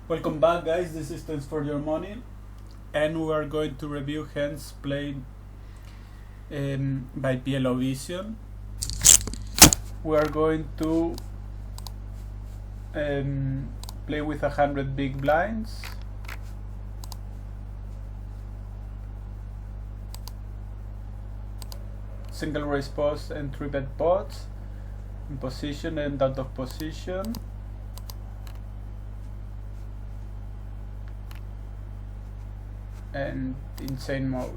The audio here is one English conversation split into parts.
Welcome back, guys. This is Thanks for Your Money, and we are going to review hands played by Plo Vision. We are going to play with 100 big blinds. Single raise post and 3-bet pots, in position and out of position. And insane mode.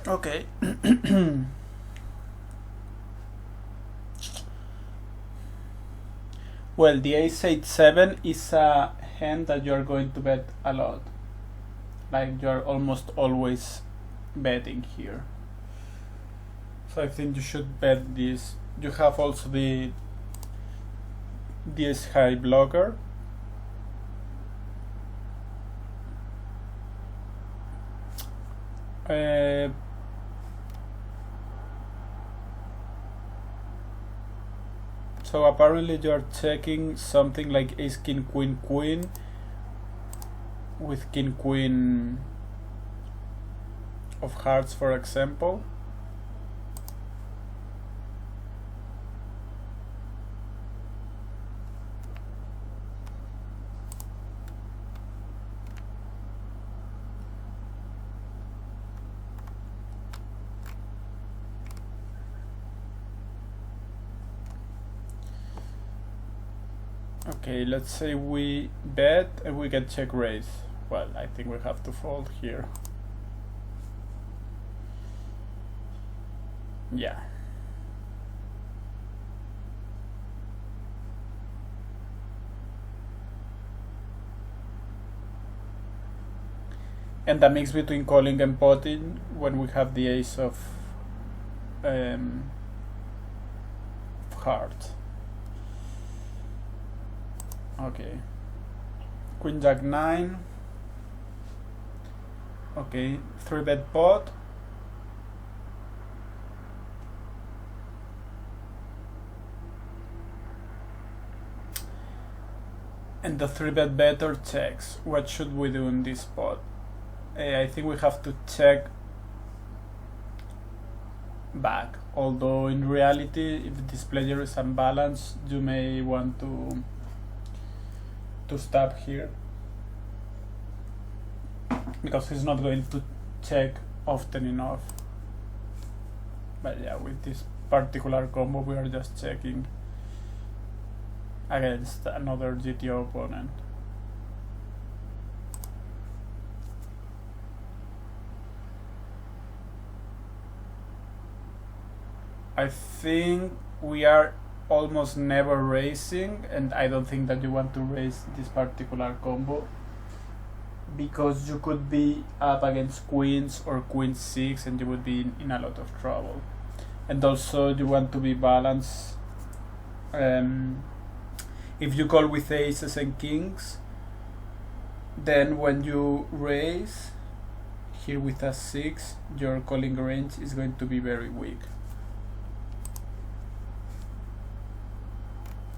Okay. Well, the ace 8-7 is a hand that you are going to bet a lot. Like, you are almost always betting here. So I think you should bet this. You have also the ace high blocker. So apparently you are checking something like ace king queen queen with king queen of hearts, for example. Okay, let's say we bet and we get check raise. Well, I think we have to fold here. Yeah. And the mix between calling and potting when we have the ace of hearts. Okay, queen jack 9. Okay, 3-bet pot. And the 3-bet better checks. What should we do in this spot? I think we have to check back. Although in reality, if this player is unbalanced, you may want to stop here, because he's not going to check often enough. But yeah, with this particular combo we are just checking against another GTO opponent. I think we are almost never raising, and I don't think that you want to raise this particular combo, because you could be up against queens or queen 6 and you would be in a lot of trouble. And also you want to be balanced. If you call with aces and kings, then when you raise here with a 6, your calling range is going to be very weak.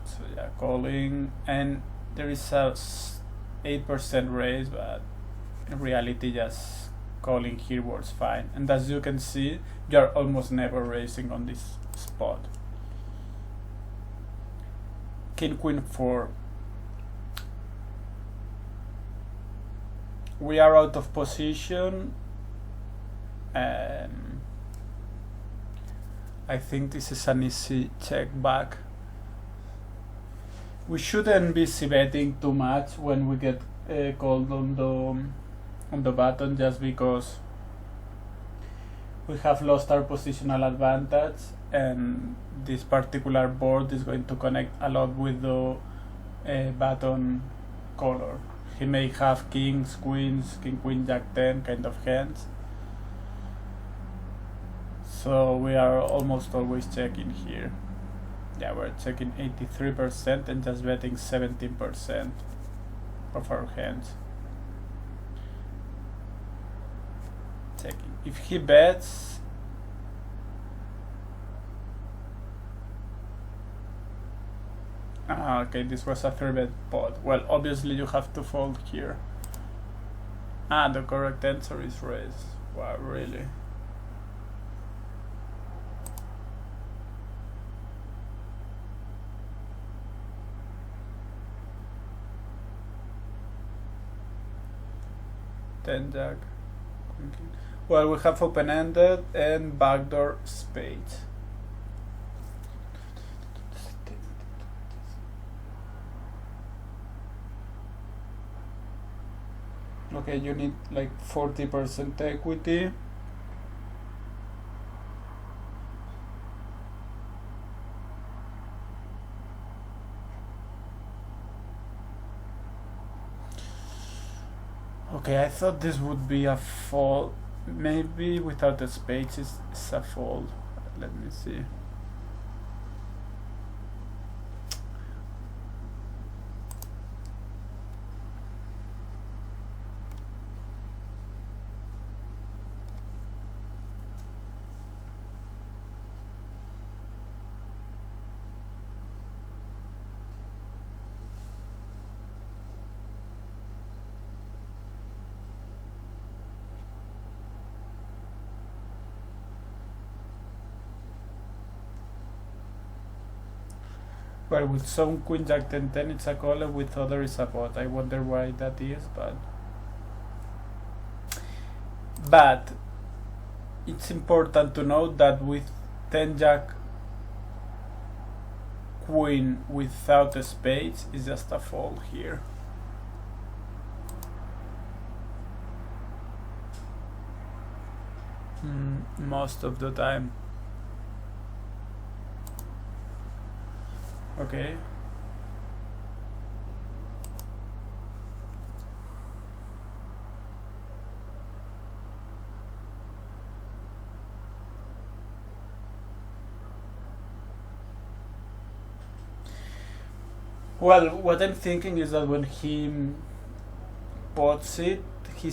So yeah, calling, and there is a 8% raise, but in reality just calling here works fine. And as you can see, you are almost never raising on this spot. King queen 4. We are out of position. I think this is an easy check back. We shouldn't be c-betting too much when we get called on the button, just because we have lost our positional advantage, and this particular board is going to connect a lot with the button color. He may have kings, queens, king, queen, jack 10 kind of hands. So we are almost always checking here. Yeah, we're checking 83% and just betting 17% of our hands. Checking. If he bets, Okay, this was a 3-bet pot. Well, obviously you have to fold here. The correct answer is raise. Wow, really? Ten jack. Well, we have open-ended and backdoor spades. Okay, you need like 40% equity. Okay, I thought this would be a fold. Maybe without the spades it's a fold. Let me see. Well, with some queen jack 10 it's a call, and with other is a pot. I wonder why that is, but it's important to note that with 10 jack queen without the spades is just a fold here. Most of the time. Okay. Well, what I'm thinking is that when he pots it, he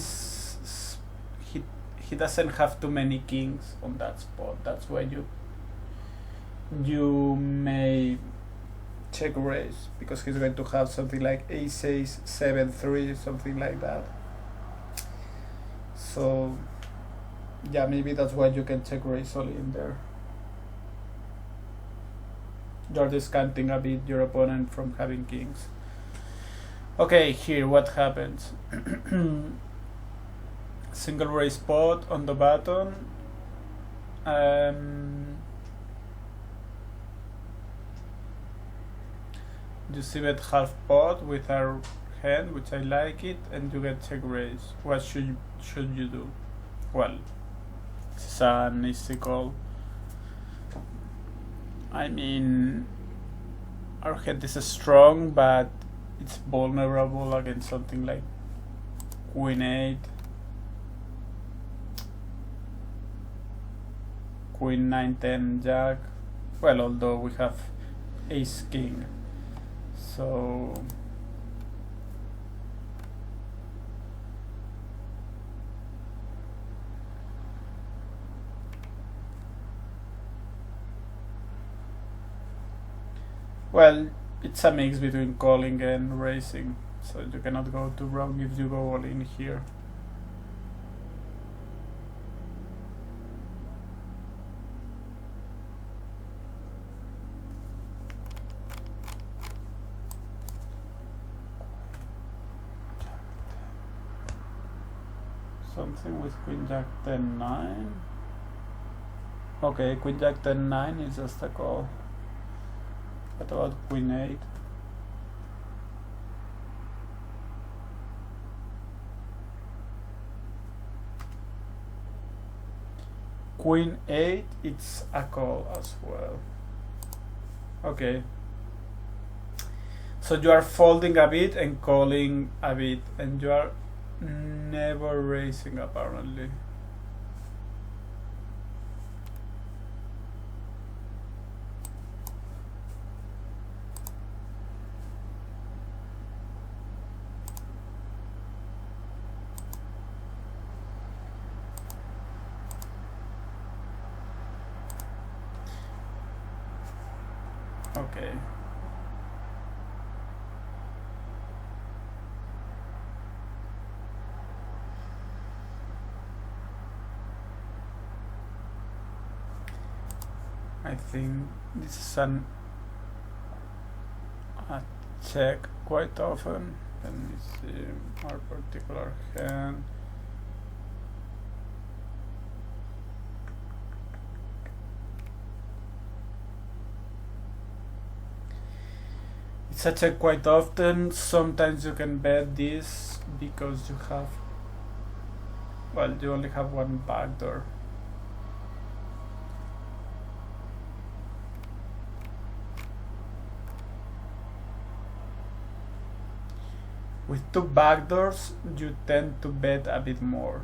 doesn't have too many kings on that spot. That's why you may check raise, because he's going to have something like ace 7-3, something like that. So yeah, maybe that's why you can check raise only in there. You're discounting a bit your opponent from having kings. Okay, here what happens? Single raise pot on the button. You see bet half pot with our hand, which I like it, and you get check raise. What should you do? Well, it's an easy call. I mean, our hand is strong, but it's vulnerable against something like queen 8, queen 9-10 jack. Well, although we have ace king, so well, it's a mix between calling and raising, so you cannot go too wrong if you go all in here. Something with queen jack 10-9. Okay, queen jack 10-9 is just a call. What about queen 8? Queen 8, it's a call as well. Okay. So you are folding a bit and calling a bit, and you are never raising apparently. Okay. I think this is a check quite often. Let me see our particular hand. It's a check quite often. Sometimes you can bet this because you have, well, you only have one backdoor. With two backdoors, you tend to bet a bit more.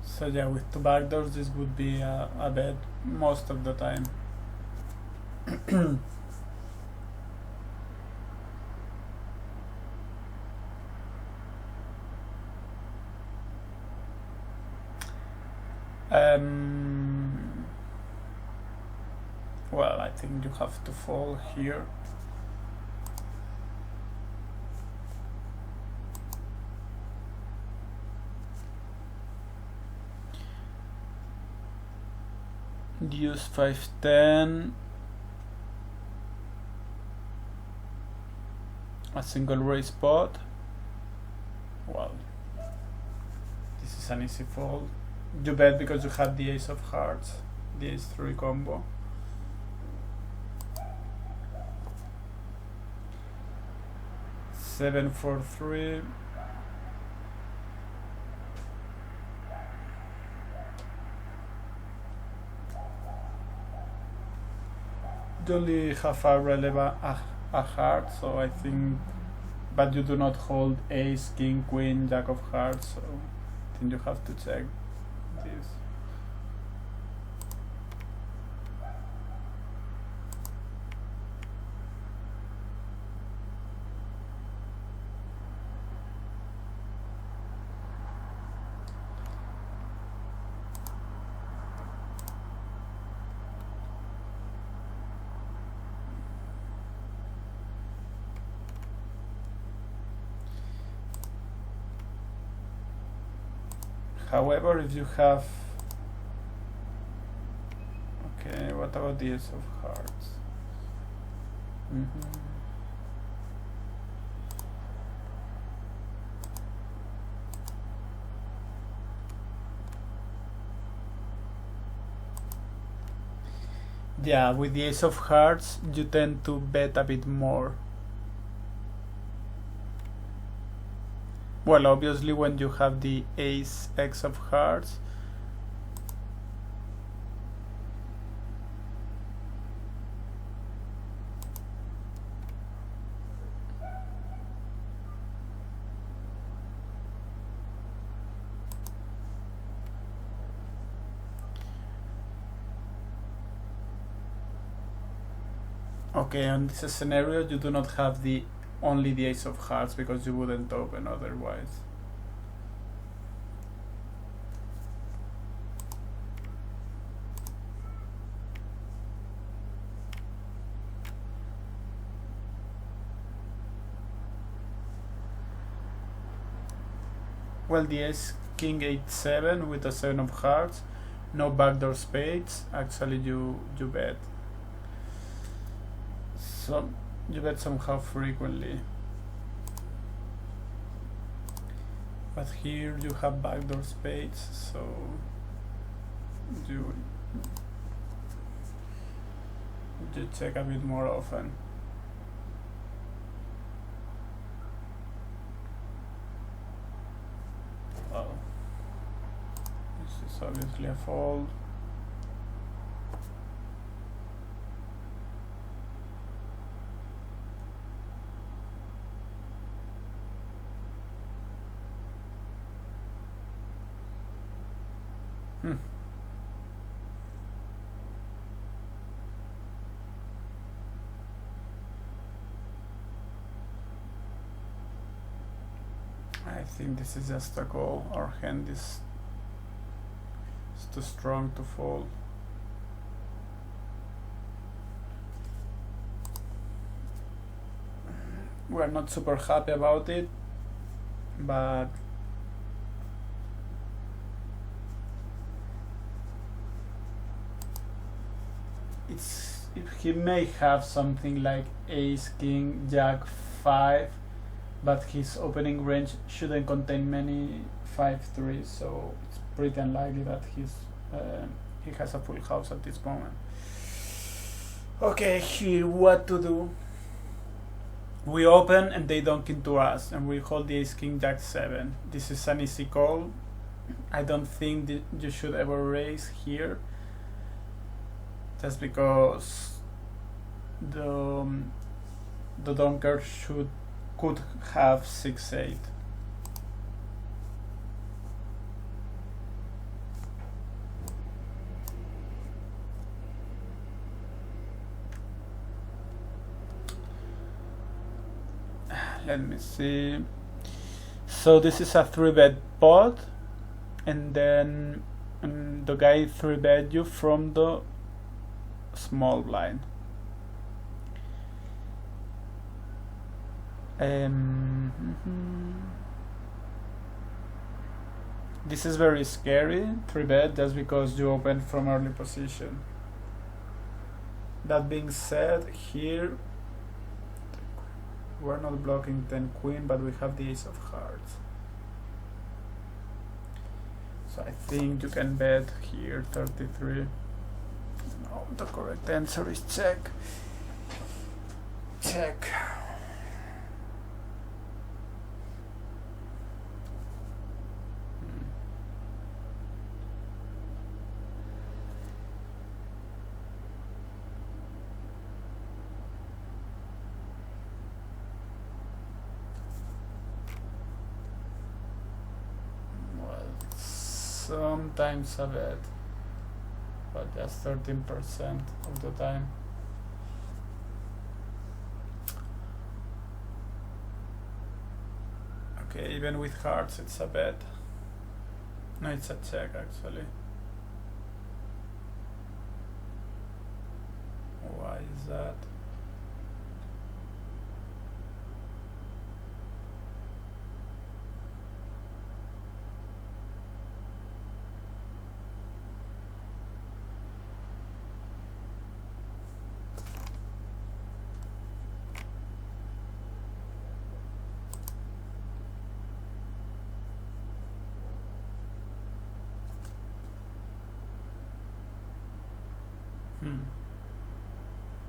So yeah, with two backdoors, this would be a bet most of the time. Well, I think you have to fall here. Use 5-10. A single raise spot. Well, this is an easy fold. You bet because you have the ace of hearts, the ace-3 combo. Seven, 4, 3. You only have a relevant a heart, so I think, but you do not hold ace, king, queen, jack of hearts, so I think you have to check this. However, if you have, okay, what about the ace of hearts? Yeah, with the ace of hearts, you tend to bet a bit more. Well, obviously when you have the ace x of hearts, okay, on this scenario you do not have the only the ace of hearts because you wouldn't open otherwise. Well, the ace king 8-7 with a 7 of hearts, no backdoor spades, actually you bet. So you bet somehow frequently, but here you have backdoor spades, so you check a bit more often. Well, this is obviously a fold. I think this is just a call. Our hand is too strong to fold. we're not super happy about it, but he may have something like ace, king, jack, 5, but his opening range shouldn't contain many 5-3s, so it's pretty unlikely that he has a full house at this moment. Okay, here what to do? We open and they dunk into us, and we hold the ace, king, jack, 7. This is an easy call. I don't think that you should ever raise here, just because the dunker could have 6-8. Let me see. So this is a 3-bet pot, and then the guy 3-bet you from the small blind. This is very scary, 3-bet, just because you open from early position. That being said, here we're not blocking 10 queen, but we have the ace of hearts. So I think you can bet here 33. No, the correct answer is check. Check. Sometimes a bet, but just 13% of the time. Okay, even with hearts it's a bet. No, it's a check actually. Why is that?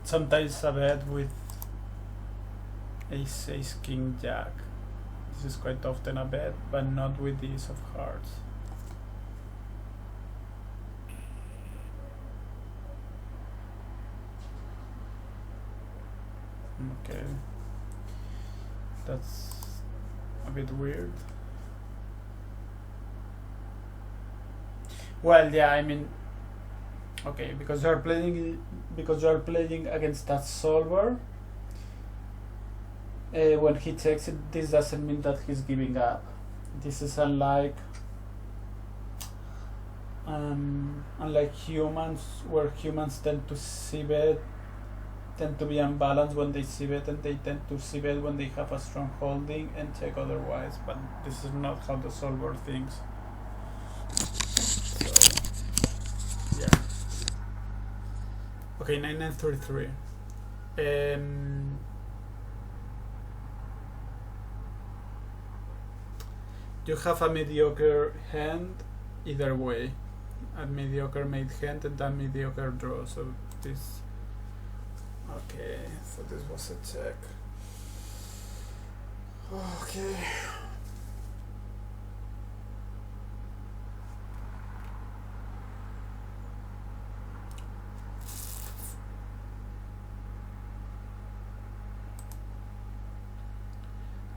Sometimes a bet with ace, king, jack. This is quite often a bet, but not with the ace of hearts. Okay, that's a bit weird. Well, yeah, I mean, okay, because you are playing against that solver. When he checks it, this doesn't mean that he's giving up. This is unlike humans, where humans tend to c-bet, tend to be unbalanced when they c-bet, and they tend to c-bet when they have a strong holding and check otherwise. But this is not how the solver thinks. So, yeah. Okay, 9933. You have a mediocre hand either way. A mediocre made hand and a mediocre draw. So this. Okay, so this was a check. Okay.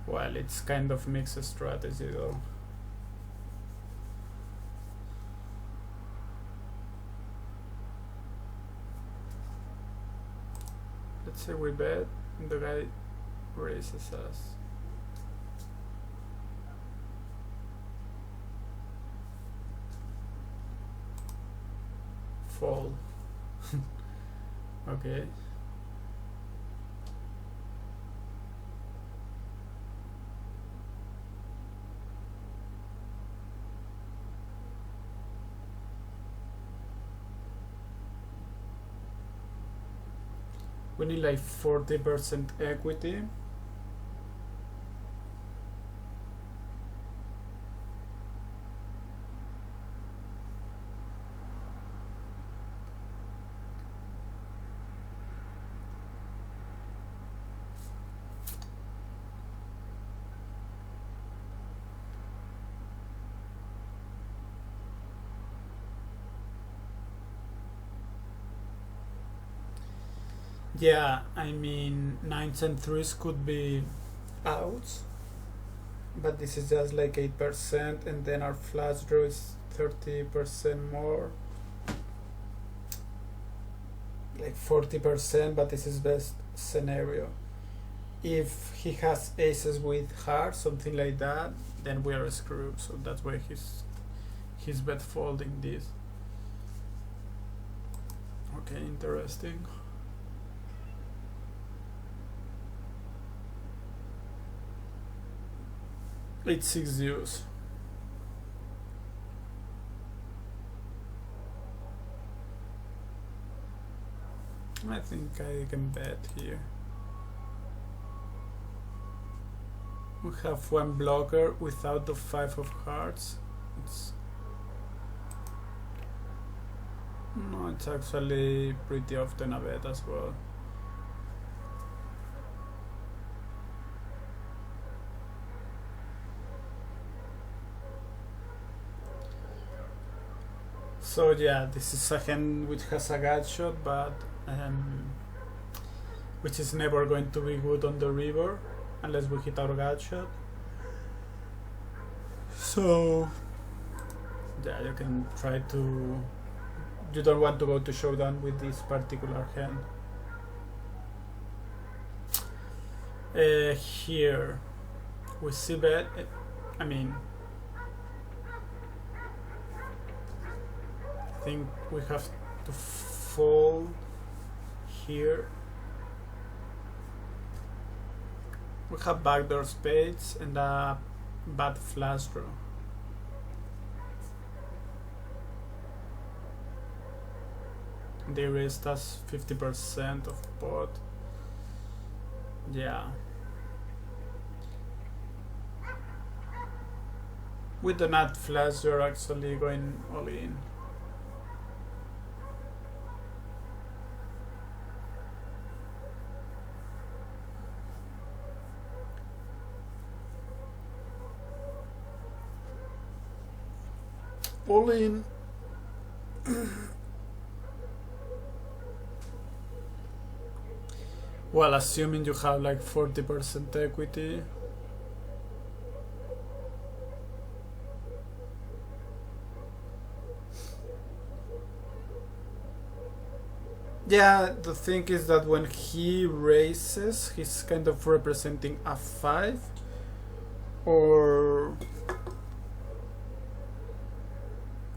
Well, it's kind of mixed strategy though. Let's say we bet and the guy raises us. Fall. Okay. We need like 40% equity. Yeah, I mean, 9s and 3s could be outs, but this is just like 8%, and then our flush draw is 30% more, like 40%, but this is best scenario. If he has aces with hearts, something like that, then we are screwed. So that's why he's bet folding this. Okay, interesting. It's 6 zeros. I think I can bet here. We have one blocker without the 5 of hearts. It's actually pretty often a bet as well. So yeah, this is a hand which has a gut shot, but which is never going to be good on the river unless we hit our gut shot. So yeah, you can try to. You don't want to go to showdown with this particular hand. Here we see bet. I mean, I think we have to fold here. We have backdoor spades and a bad flush draw. They raised us 50% of pot. Yeah. With the nut flush, you're actually going all in. All in. Well, assuming you have like 40% equity. Yeah, the thing is that when he raises, he's kind of representing a 5 or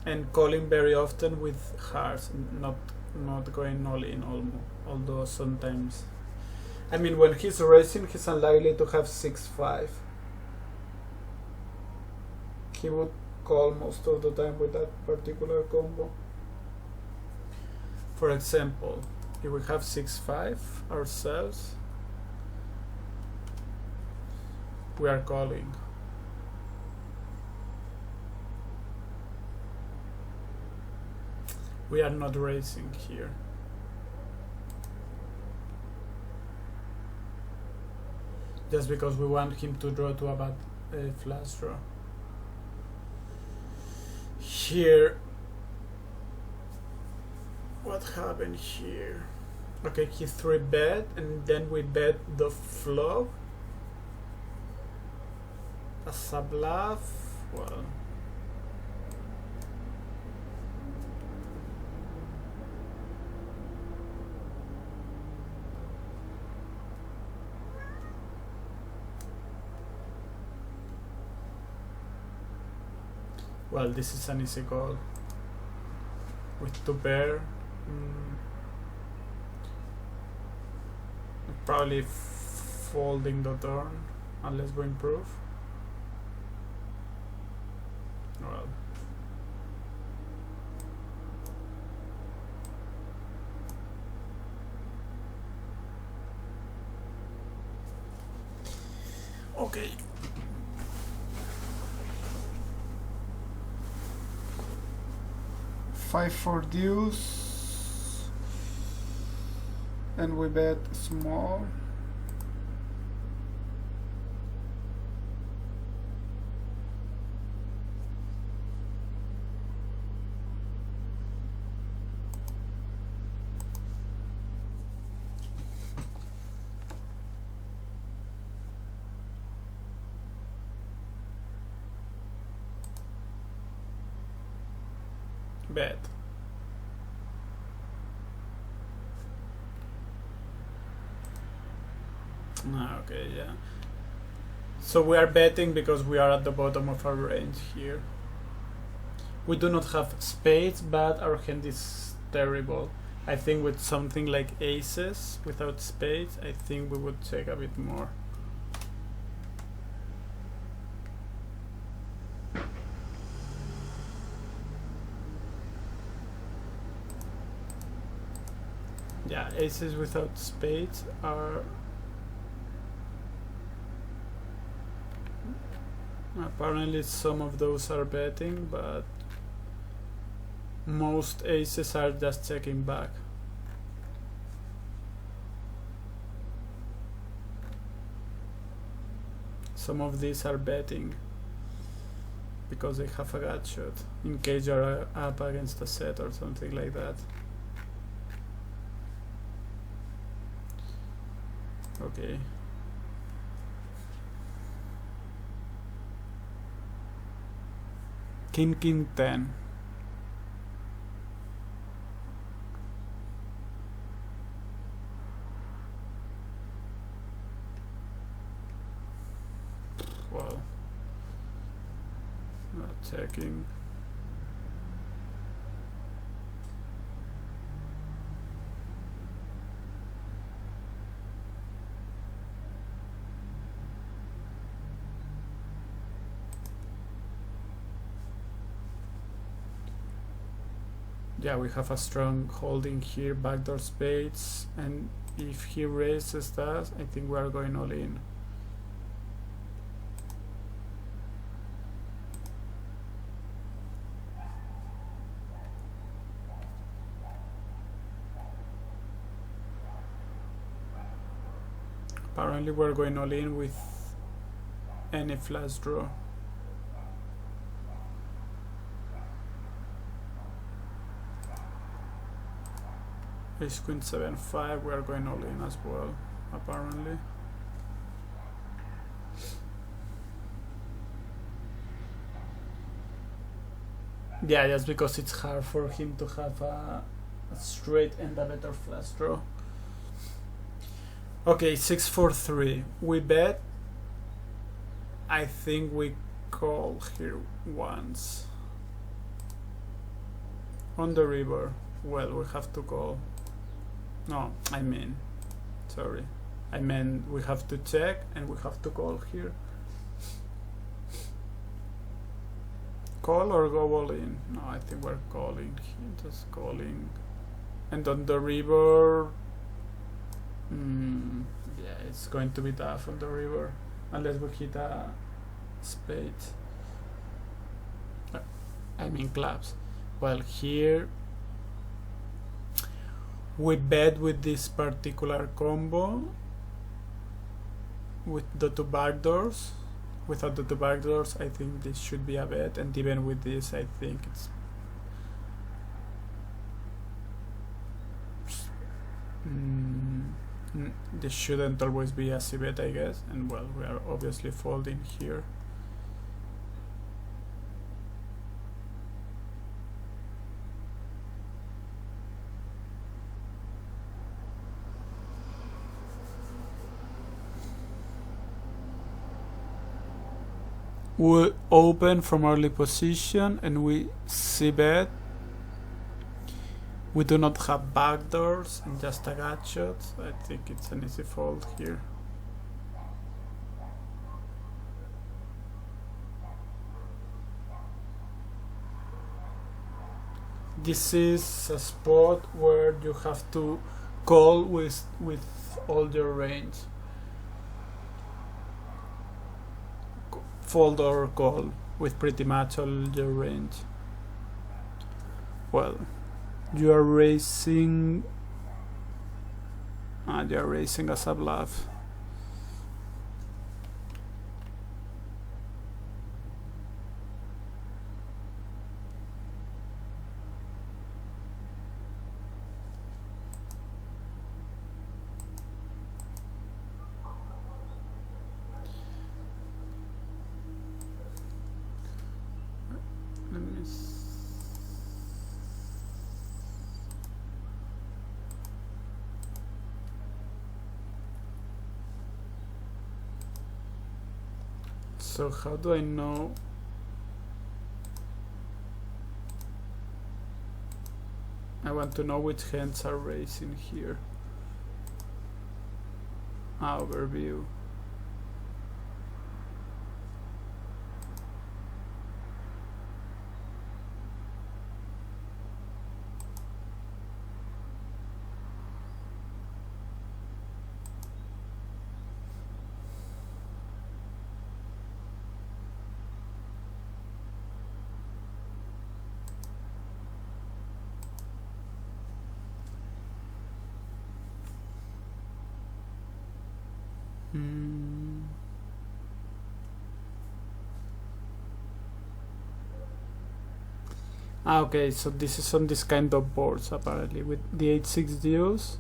and calling very often with hearts, not going all in, although sometimes. I mean, when he's raising, he's unlikely to have 6-5. He would call most of the time with that particular combo. For example, if we have 6-5 ourselves, we are calling. We are not raising here. Just because we want him to draw to a bad flush draw. Here, what happened here? Okay, he 3-bet and then we bet the flop as a bluff. Well, this is an easy call with 2 pair. Probably folding the turn unless we improve. Well, Okay. Five for deuce, and we bet small. Bet. Okay, yeah. So we are betting because we are at the bottom of our range here. We do not have spades, but our hand is terrible. I think with something like aces without spades, I think we would check a bit more. Yeah, aces without spades are apparently some of those are betting, but most aces are just checking back. Some of these are betting because they have a gut shot in case you're up against a set or something like that. Okay. King, king, 10. Well, not checking. Yeah, we have a strong holding here, backdoor spades, and if he raises us, I think we are going all in. Apparently we're going all in with any flush draw. Ace queen 7-5, we are going all in as well, apparently. Yeah, just because it's hard for him to have a straight and a better flush draw. Okay, 6-4-3. We bet. I think we call here once. On the river. Well, we have to call. No, sorry. I meant we have to check and we have to call here. Call or go all in? No, I think we're calling. Just calling. And on the river, yeah, it's going to be tough on the river unless we hit a spade. I mean clubs. Well, here we bet with this particular combo with the two backdoors. Without the two backdoors, I think this should be a bet, and even with this, I think it's this shouldn't always be a c-bet, I guess, and well, we are obviously folding here. We open from early position and we c-bet. We do not have backdoors and just a gut shot. I think it's an easy fold here. This is a spot where you have to call with all your range. fold or call with pretty much all your range. Well, you are raising. You are raising as a bluff. So how do I know? I want to know which hands are raising here. Overview. Okay, so this is on this kind of boards apparently with the 8-6 duos.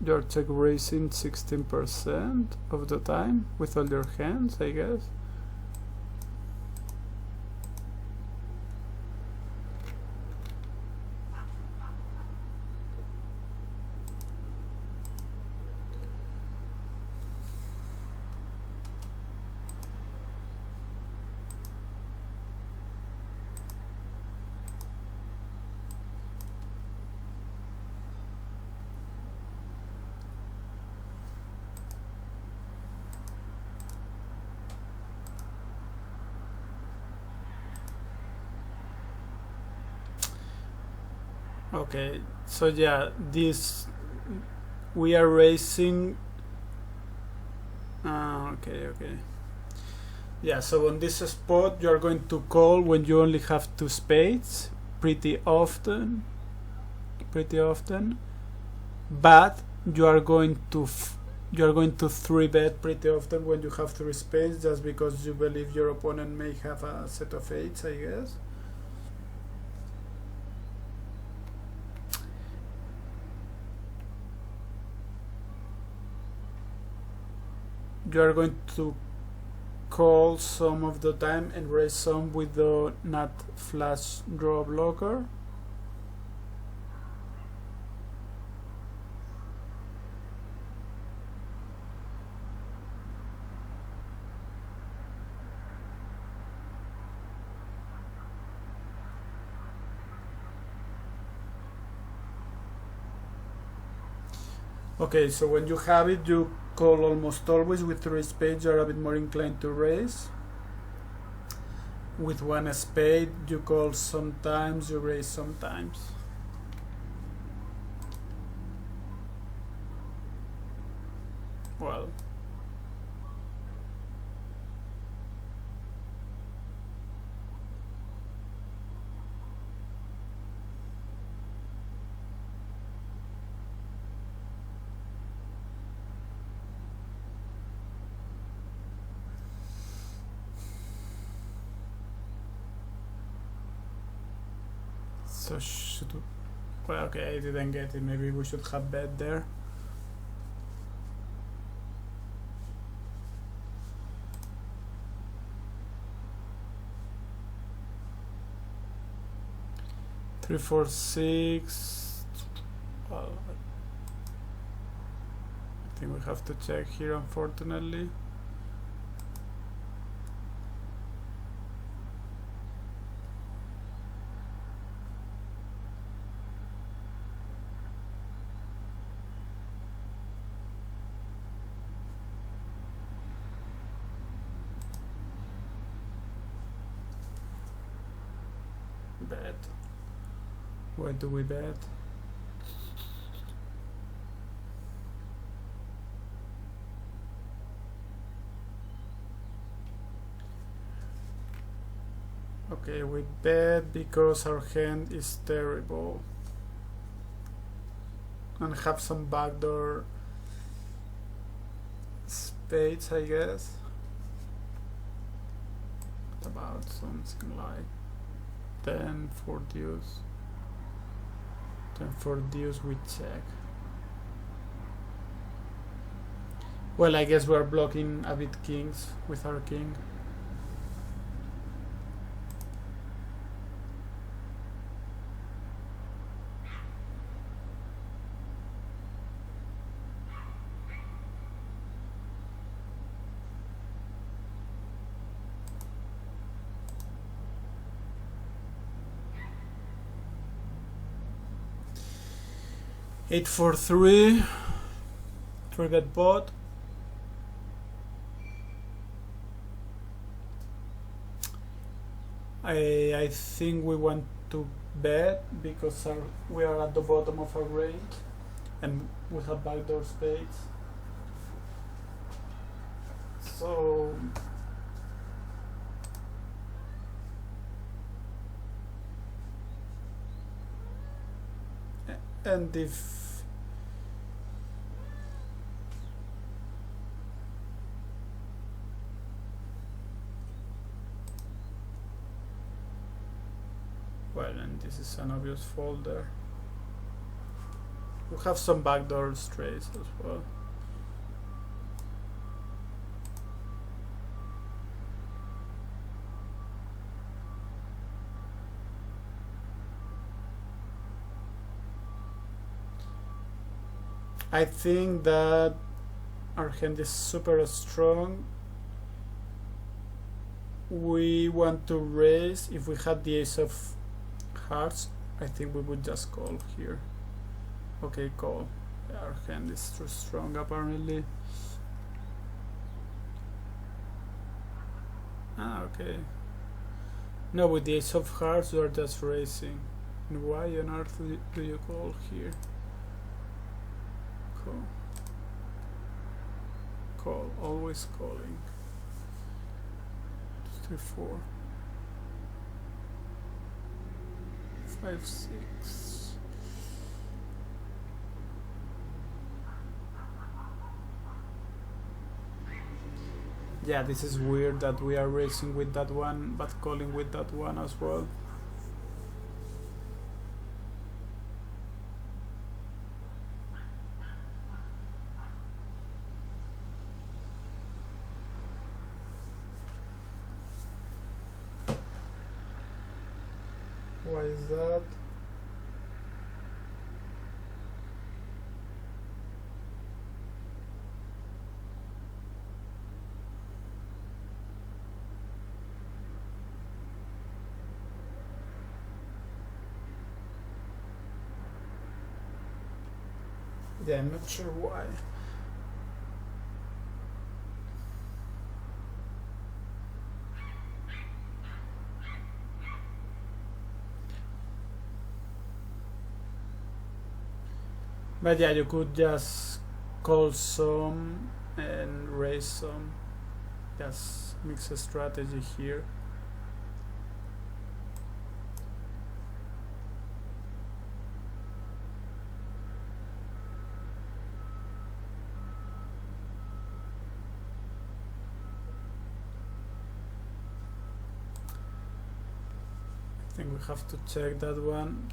You're check raising 16% of the time with all your hands, I guess. Okay, so yeah, this we are raising. Okay. Yeah, so on this spot you are going to call when you only have 2 spades, pretty often, but you are going to 3-bet pretty often when you have 3 spades, just because you believe your opponent may have a set of 8s, I guess. You are going to call some of the time and raise some with the not flush draw blocker. Okay, so when you have it, you call almost always. With 3 spades, you're a bit more inclined to raise. With 1 spade, you call sometimes, you raise sometimes. Well, so should we, well, okay, I didn't get it. Maybe we should have bet there. Three, 4, 6. Well, I think we have to check here, unfortunately. Bet. Where do we bet? Okay, we bet because our hand is terrible and have some backdoor spades, I guess. What about something like 10 for deuce? 10 for deuce, we check. Well, I guess we're blocking a bit kings with our king. Eight for three. Forget bot. I think we want to bet because we are at the bottom of our range and we have backdoor spades. So and if well, and this is an obvious folder. We have some backdoor strays as well. I think that our hand is super strong. We want to raise. If we had the ace of hearts, I think we would just call here. Okay, call. Our hand is too strong apparently. Okay. No, with the ace of hearts we are just raising. And why on earth do you call here? Call. Call, always calling. 2, 3, 4, 5, 6. Yeah, this is weird that we are racing with that one but calling with that one as well. Why is that? Yeah, I'm not sure why. But yeah, you could just call some and raise some. Just mix a strategy here. I think we have to check that one.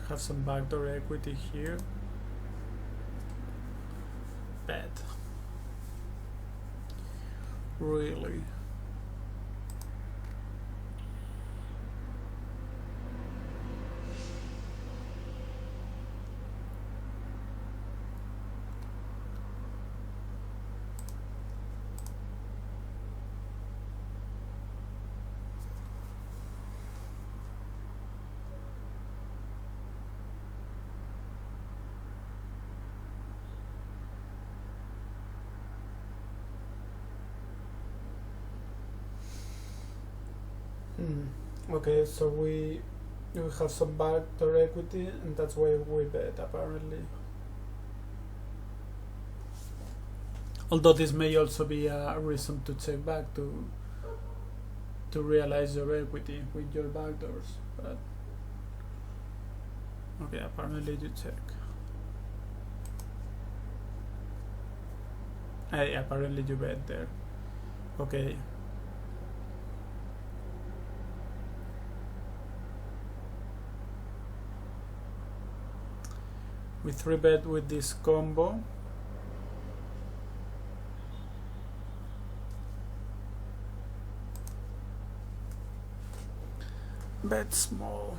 Have some backdoor equity here. Bad. Really. Okay, so we have some backdoor equity, and that's why we bet apparently. Although this may also be a reason to check back to realize your equity with your backdoors, but okay, apparently you check. Apparently you bet there. Okay. We 3-bet with this combo. Bet small.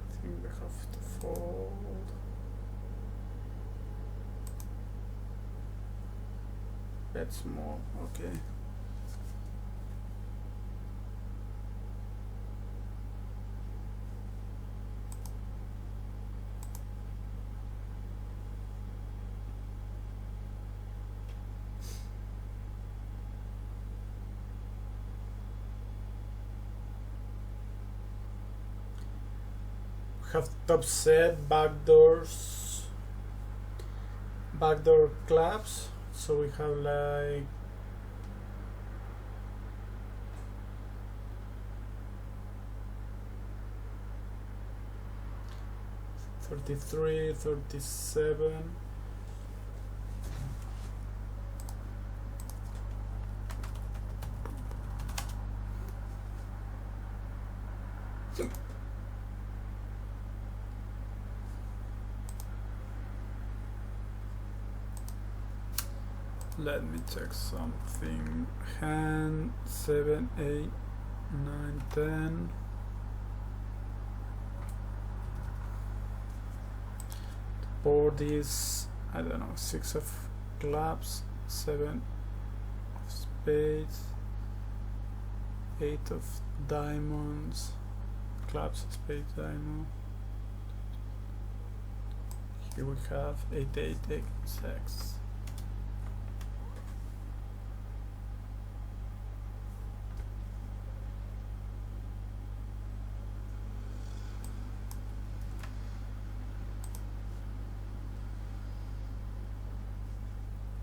I think we have to fold. Bet small, okay. Have top set, backdoor claps, so we have like $33, $37. Let me check something. Hand 7, 8, 9, 10. Board is, I don't know, 6 of clubs, 7 of spades, 8 of diamonds, clubs, spades, diamond. Here we have 8, 8, 8, 6.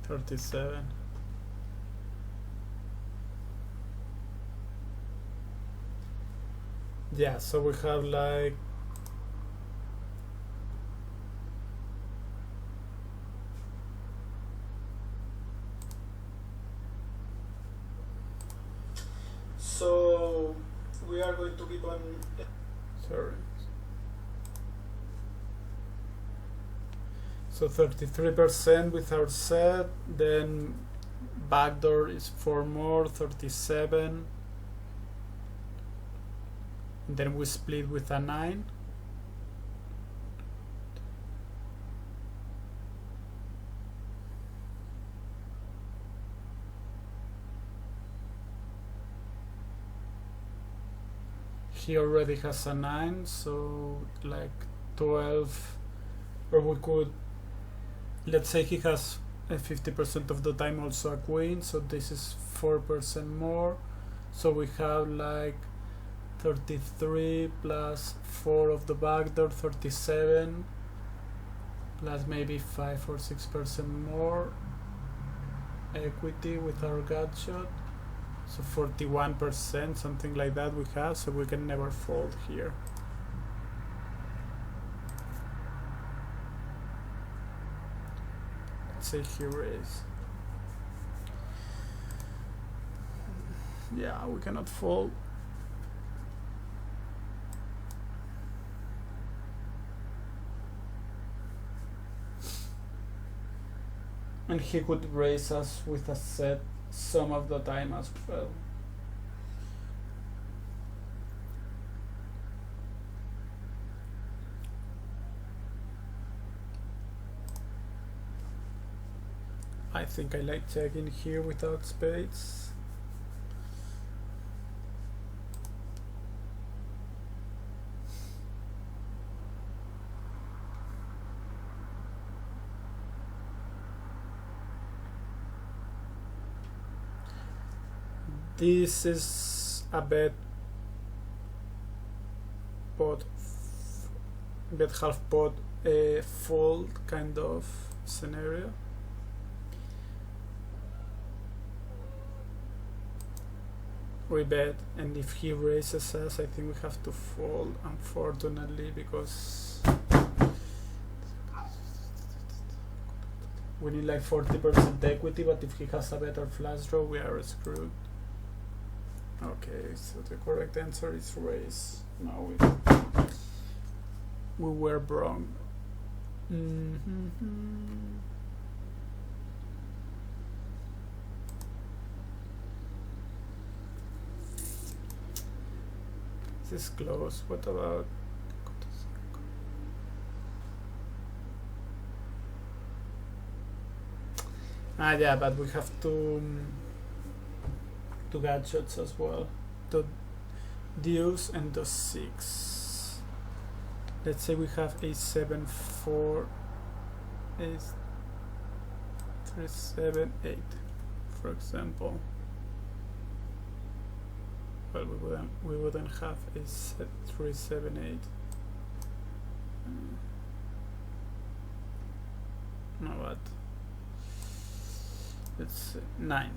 $37. Yeah, so we have like so we are going to keep on. Sorry. So 33% with our set, then backdoor is 4 more, 37. And then we split with a 9. He already has a 9, so like 12, or we could, let's say he has 50% of the time also a queen, so this is 4% more, so we have like 33 plus 4 of the backdoor, 37, plus maybe 5 or 6% more equity with our gut shot, so 41%, something like that we have, so we can never fold here. Say he raise. Yeah, we cannot fold. And he could raise us with a set some of the time as well. I think I like checking here without spades. This is a bet half pot fold kind of scenario. We bet, and if he raises us, I think we have to fold, unfortunately, because we need like 40% equity, but if he has a better flush draw, we are screwed. Okay, so the correct answer is raise. No, we were wrong. This is close. What about? Yeah, but we have to gut shots as well. The deuce and the 6. Let's say we have a 7-4, a 3-7-8, for example. Well, we wouldn't have a 3-7-8. No, what? It's 9.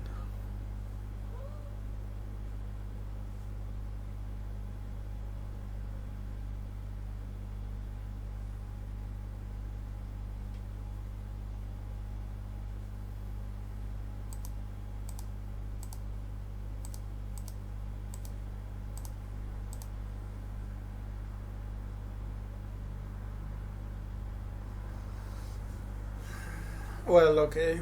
Well, okay.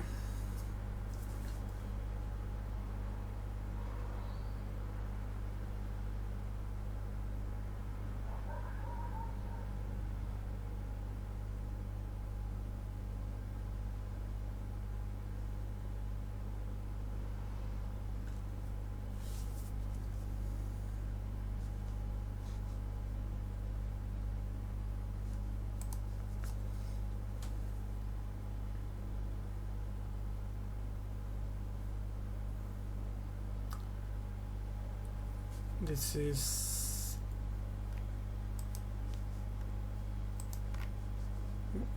This is,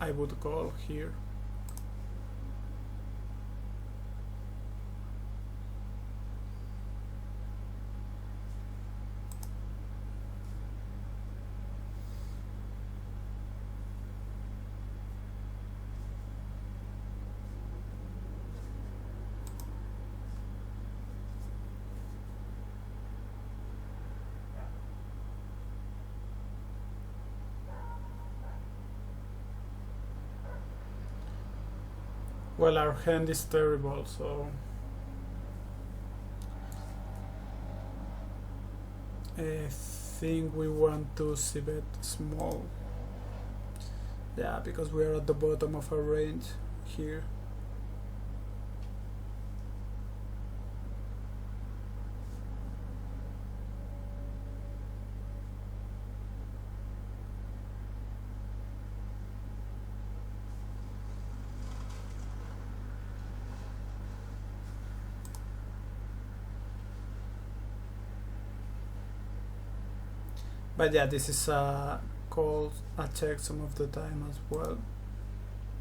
I would call here. Well, our hand is terrible, so I think we want to see bet small. Yeah, because we are at the bottom of our range here. But yeah, this is a call, a check some of the time as well.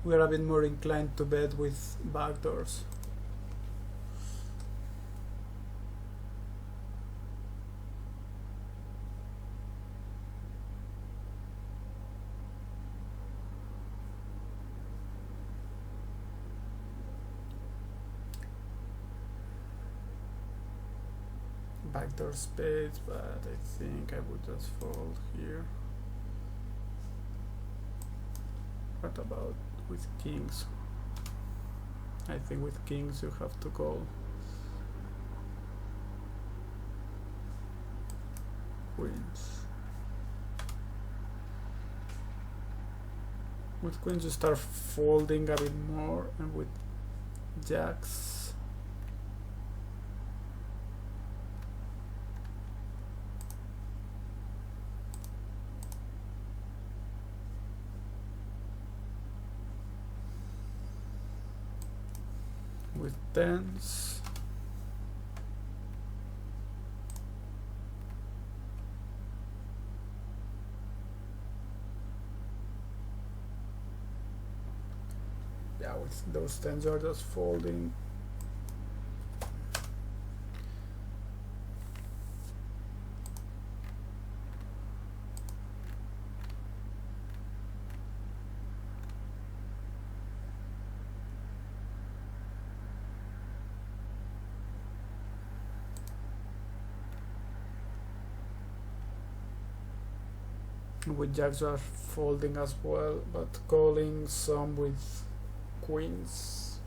We are a bit more inclined to bet with backdoors. Backdoor spades, but I think I would just fold here. What about with kings? I think with kings you have to call. Queens. With queens you start folding a bit more, and with jacks with tens, yeah, with those tens you're just folding. With jacks are folding as well, but calling some with queens.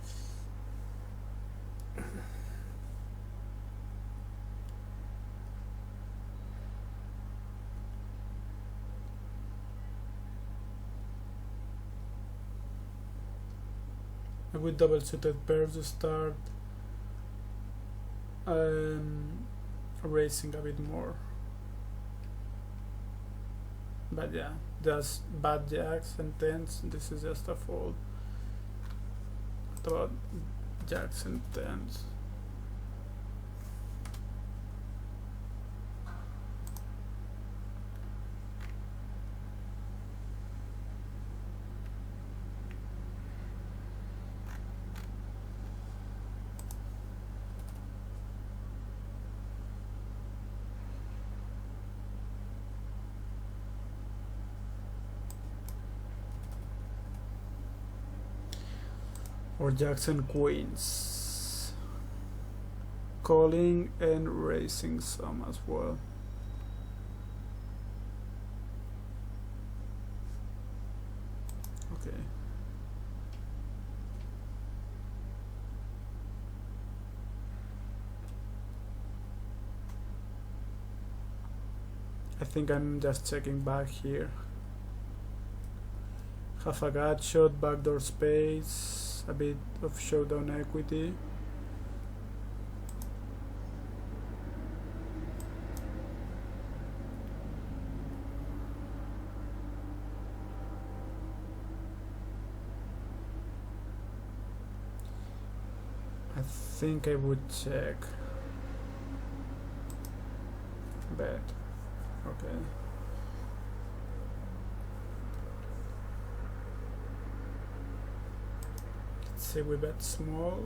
And with double suited pairs you start raising a bit more. But yeah, just bad jacks and tens, this is just a fold. What about jacks and tens? Or jacks and queens, calling and raising some as well. Okay. I think I'm just checking back here. Have a gut shot, backdoor space, a bit of showdown equity. I think I would check. Bet. Okay. Say we bet small,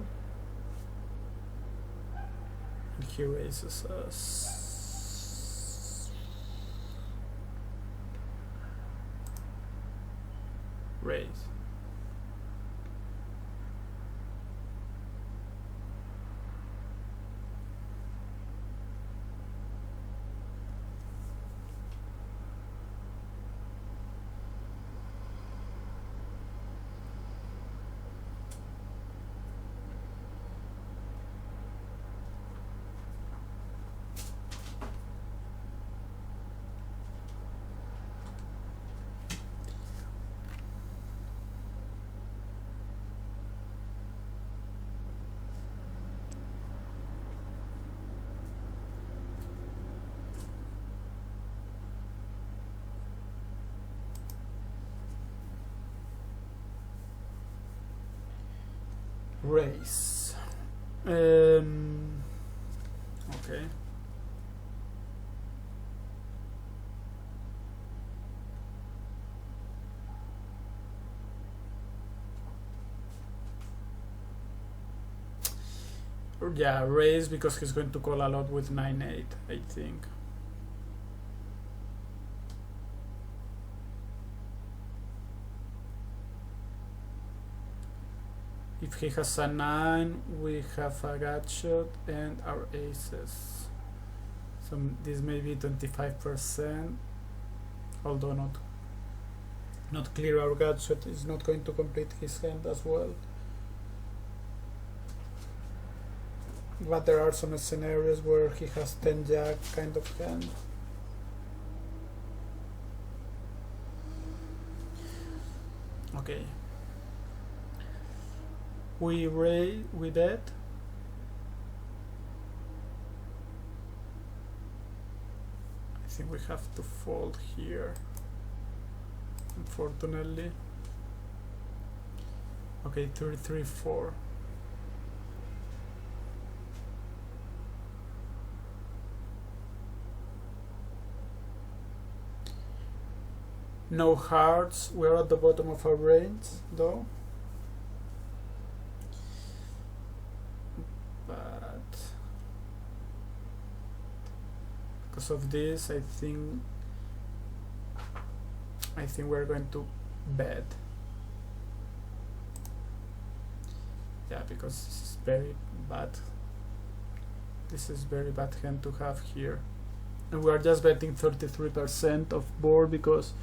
and he raises us. Raise. Raise. Okay. Yeah, raise because he's going to call a lot with 9-8, I think. If he has a 9, we have a gut shot and our aces. So this may be 25%, although not clear. Our gut shot is not going to complete his hand as well. But there are some scenarios where he has 10 jack kind of hand. Okay. We raise with that. I think we have to fold here, unfortunately. Okay, 3-3-4. No hearts. We're at the bottom of our range, though. Because of this, I think we're going to bet. Yeah, because this is very bad. This is very bad hand to have here. And we are just betting 33% of board because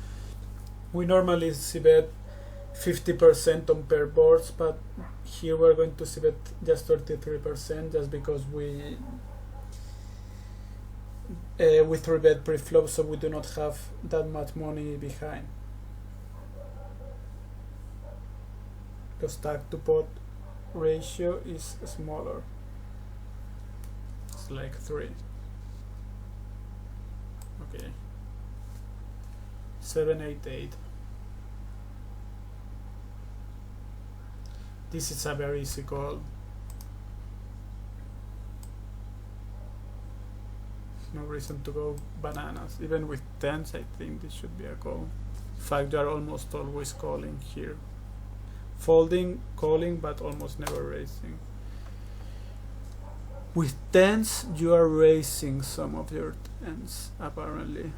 we normally see bet 50% on pair boards, but here we're going to see bet just 33% just because we 3-bet pre-flop, so we do not have that much money behind. The stack to pot ratio is smaller. It's like 3. Okay. 7, 8, 8. This is a very easy call. No reason to go bananas. Even with tens, I think this should be a call. In fact, you are almost always calling here. Folding, calling, but almost never raising. With tens, you are raising some of your tens, apparently.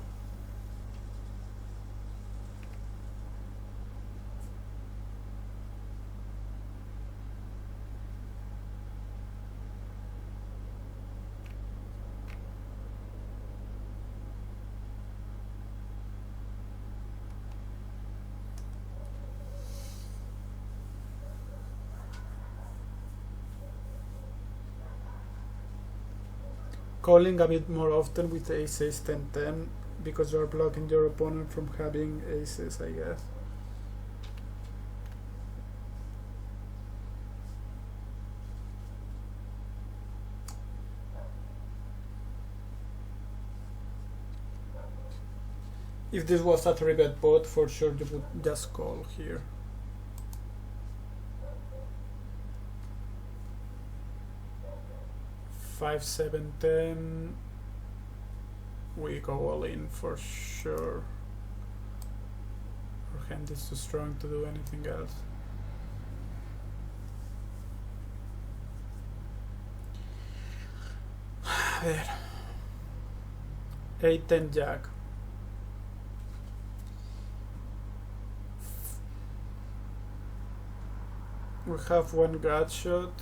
Calling a bit more often with aces 10 10 because you are blocking your opponent from having aces, I guess. If this was a 3-bet pot, for sure you would just call here. Five, 7, 10. We go all in for sure. Our hand is too strong to do anything else. There. 8, 10 jack. We have one gut shot.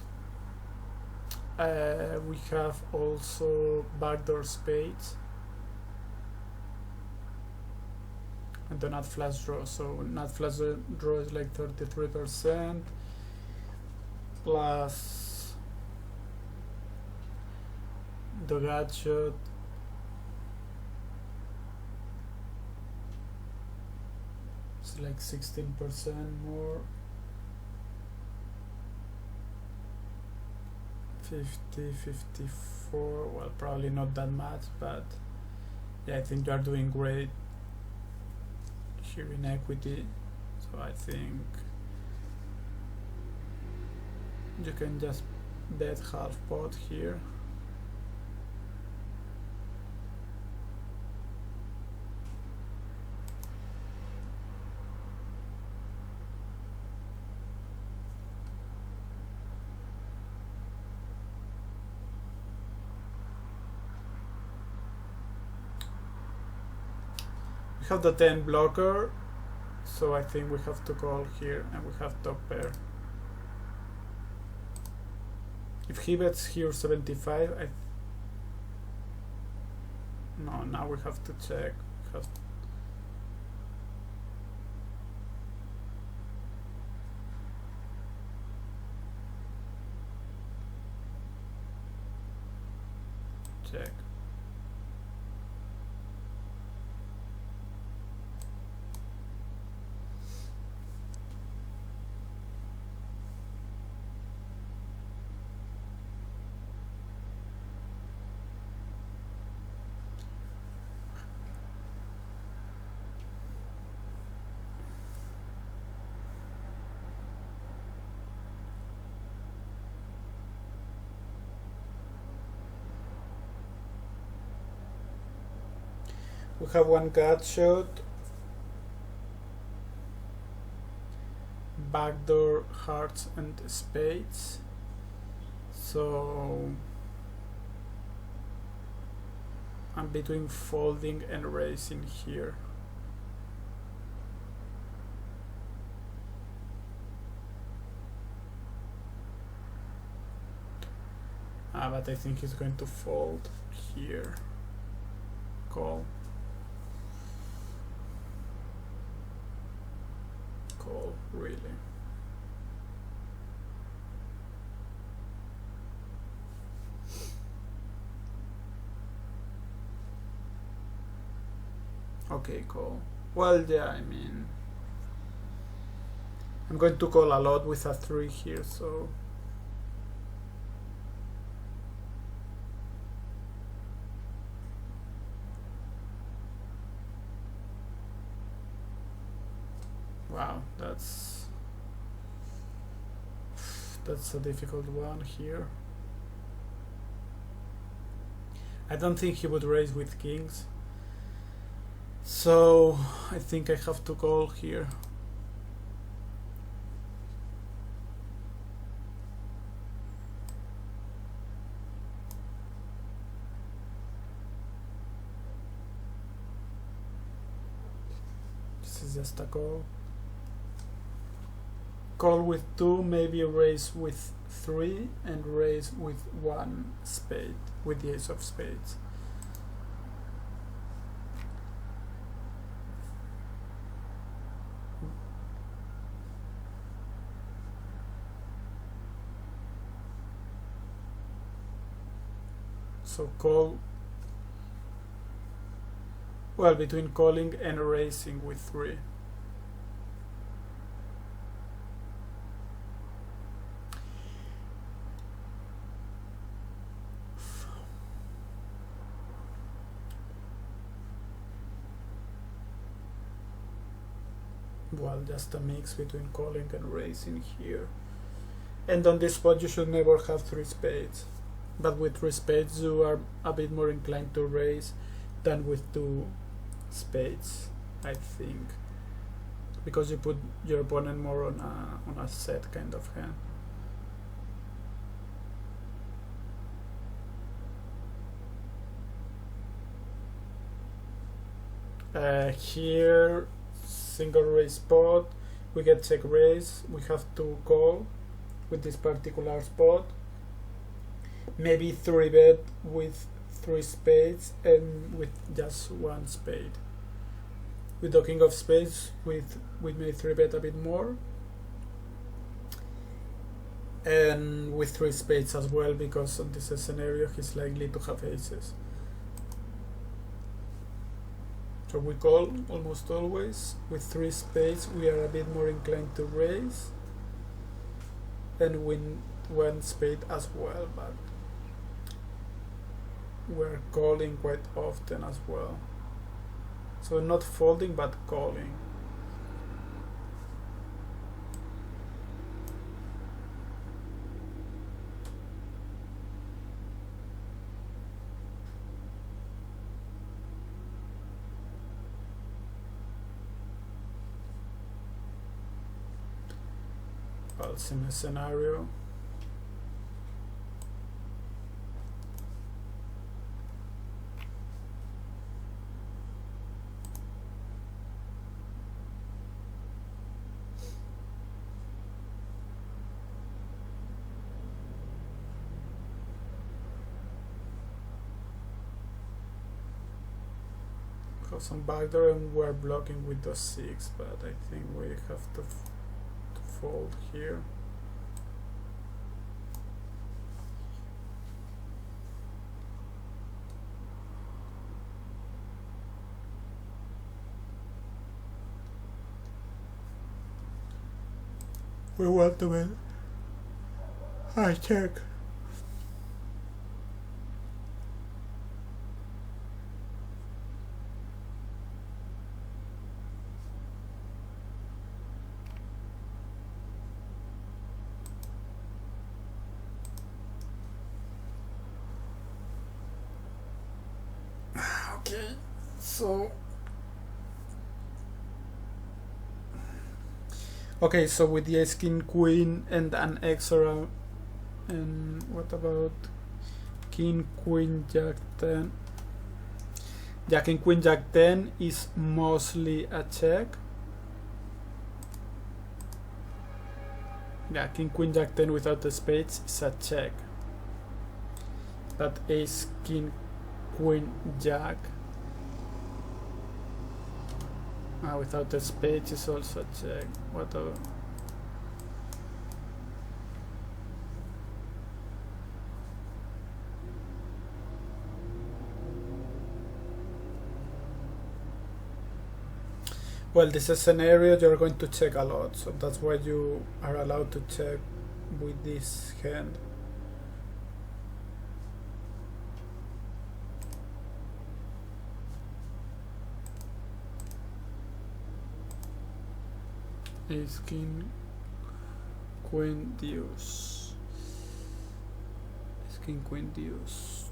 We have also backdoor spades and the nut flush draw. So nut flush draw is like 33% plus the gut shot. It's like 16% more. 50, 54, well, probably not that much, but yeah, I think you are doing great here in equity, so I think you can just bet half pot here. Have the 10 blocker, so I think we have to call here, and we have top pair. If he bets here 75, no, now we have to check. Check. We have one gut shot, backdoor hearts and spades, so I'm between folding and raising here. But I think he's going to fold here. Call. Call, really. Okay, call. Well, yeah, I mean, I'm going to call a lot with a 3 here, so wow, that's a difficult one here. I don't think he would raise with kings, so I think I have to call here. This is just a call. Call with 2, maybe raise with 3, and raise with 1 spade, with the ace of spades. So call, well, between calling and raising with 3. Well, just a mix between calling and raising here. And on this spot you should never have 3 spades. But with 3 spades you are a bit more inclined to raise than with 2 spades, I think. Because you put your opponent more on a set kind of hand. Here, single raise spot, we get check raise, we have to call with this particular spot. Maybe 3 bet with 3 spades and with just 1 spade. With the king of spades, we may 3 bet a bit more. And with 3 spades as well, because on this scenario he's likely to have aces. So we call almost always. With 3 spades we are a bit more inclined to raise and win 1 spade as well, but we're calling quite often as well. So not folding but calling. Well, similar scenario. Got some backdoor and we're blocking with the 6, but I think we have to fold here. We want to win. I check. Okay, so with the ace king queen and an extra, and what about king queen jack 10? Jack and Queen Jack 10 is mostly a check. Yeah, King Queen Jack 10 without the spades is a check. But Ace King Queen Jack without the spades is also a check. Whatever. Well, this is a scenario you're going to check a lot, so that's why you are allowed to check with this hand. Ace King Queen Deuce. Ace King Queen Deuce.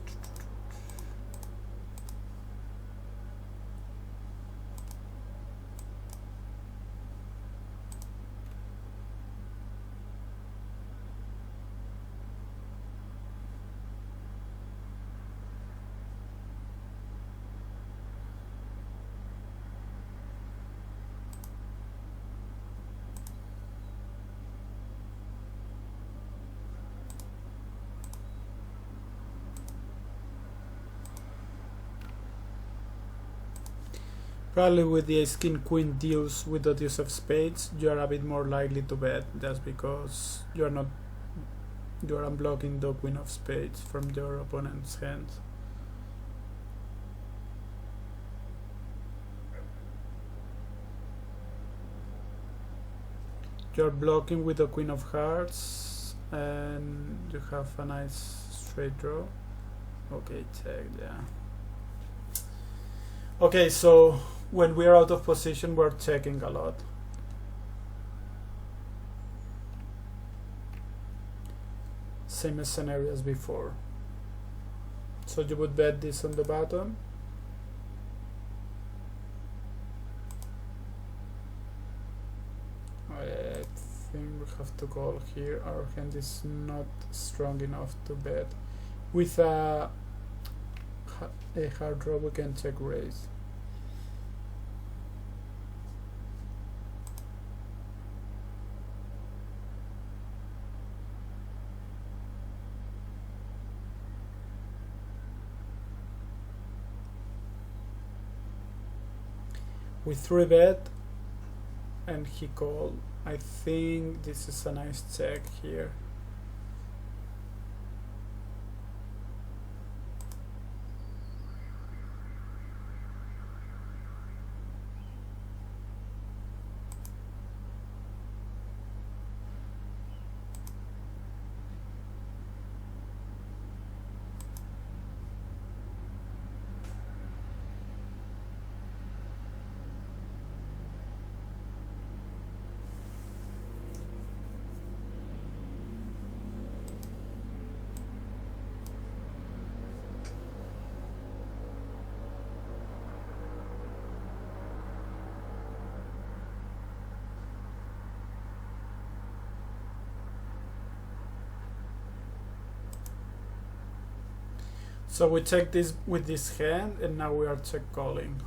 Probably with the Ace King Queen Deuce with the Deuce of Spades, you are a bit more likely to bet, just because you are unblocking the Queen of Spades from your opponent's hand. You are blocking with the Queen of Hearts, and you have a nice straight draw. Okay, check, yeah. Okay, so when we are out of position, we're checking a lot. Same scenario as before. So you would bet this on the bottom. I think we have to call here. Our hand is not strong enough to bet. With a hard draw, we can check raise. We 3-bet and he called. I think this is a nice check here. So we check this with this hand, and now we are check calling.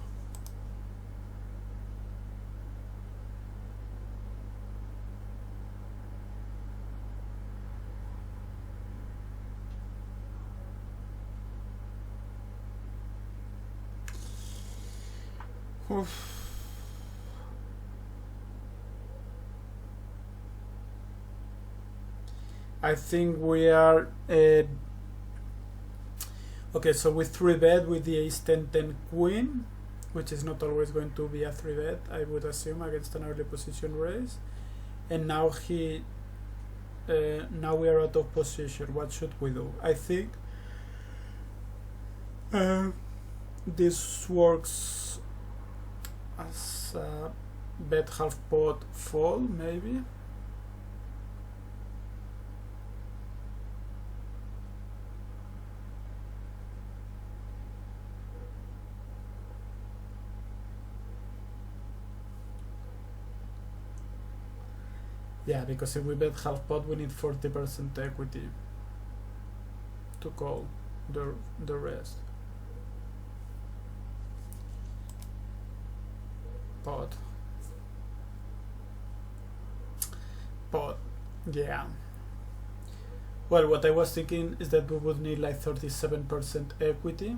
Oof. I think we are okay, so we 3-bet with the Ace 10-10 Queen, which is not always going to be a 3-bet, I would assume, against an early position raise. And now now we are out of position. What should we do? I think this works as a bet half pot fold, maybe. Yeah, because if we bet half pot, we need 40% equity to call the rest. pot. Yeah. Well, what I was thinking is that we would need like 37% equity.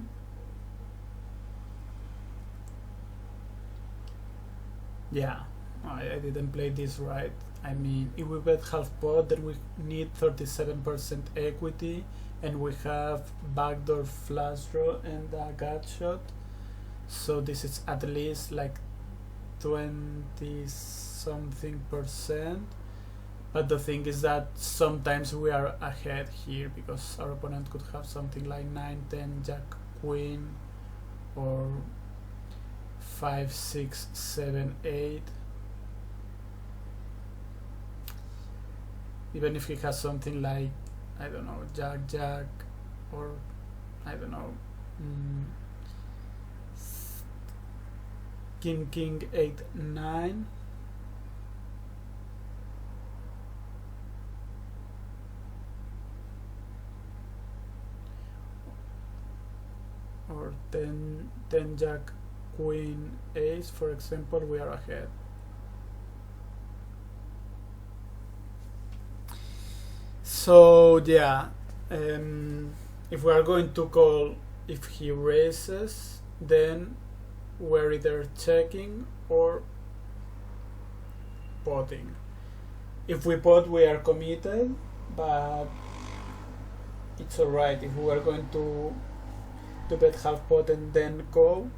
Yeah, I didn't play this right. I mean, if we bet half pot, then we need 37% equity, and we have backdoor flush draw and a gut shot. So this is at least like 20 something percent. But the thing is that sometimes we are ahead here because our opponent could have something like 9, 10, Jack, Queen, or 5, 6, 7, 8. Even if he has something like, I don't know, Jack, Jack, or I don't know, King, King, 8, 9. Or 10, Jack, Queen, Ace, for example, we are ahead. So yeah, if we are going to call, if he raises, then we're either checking or potting. If we pot, we are committed, but it's alright. If we are going to bet half pot and then call,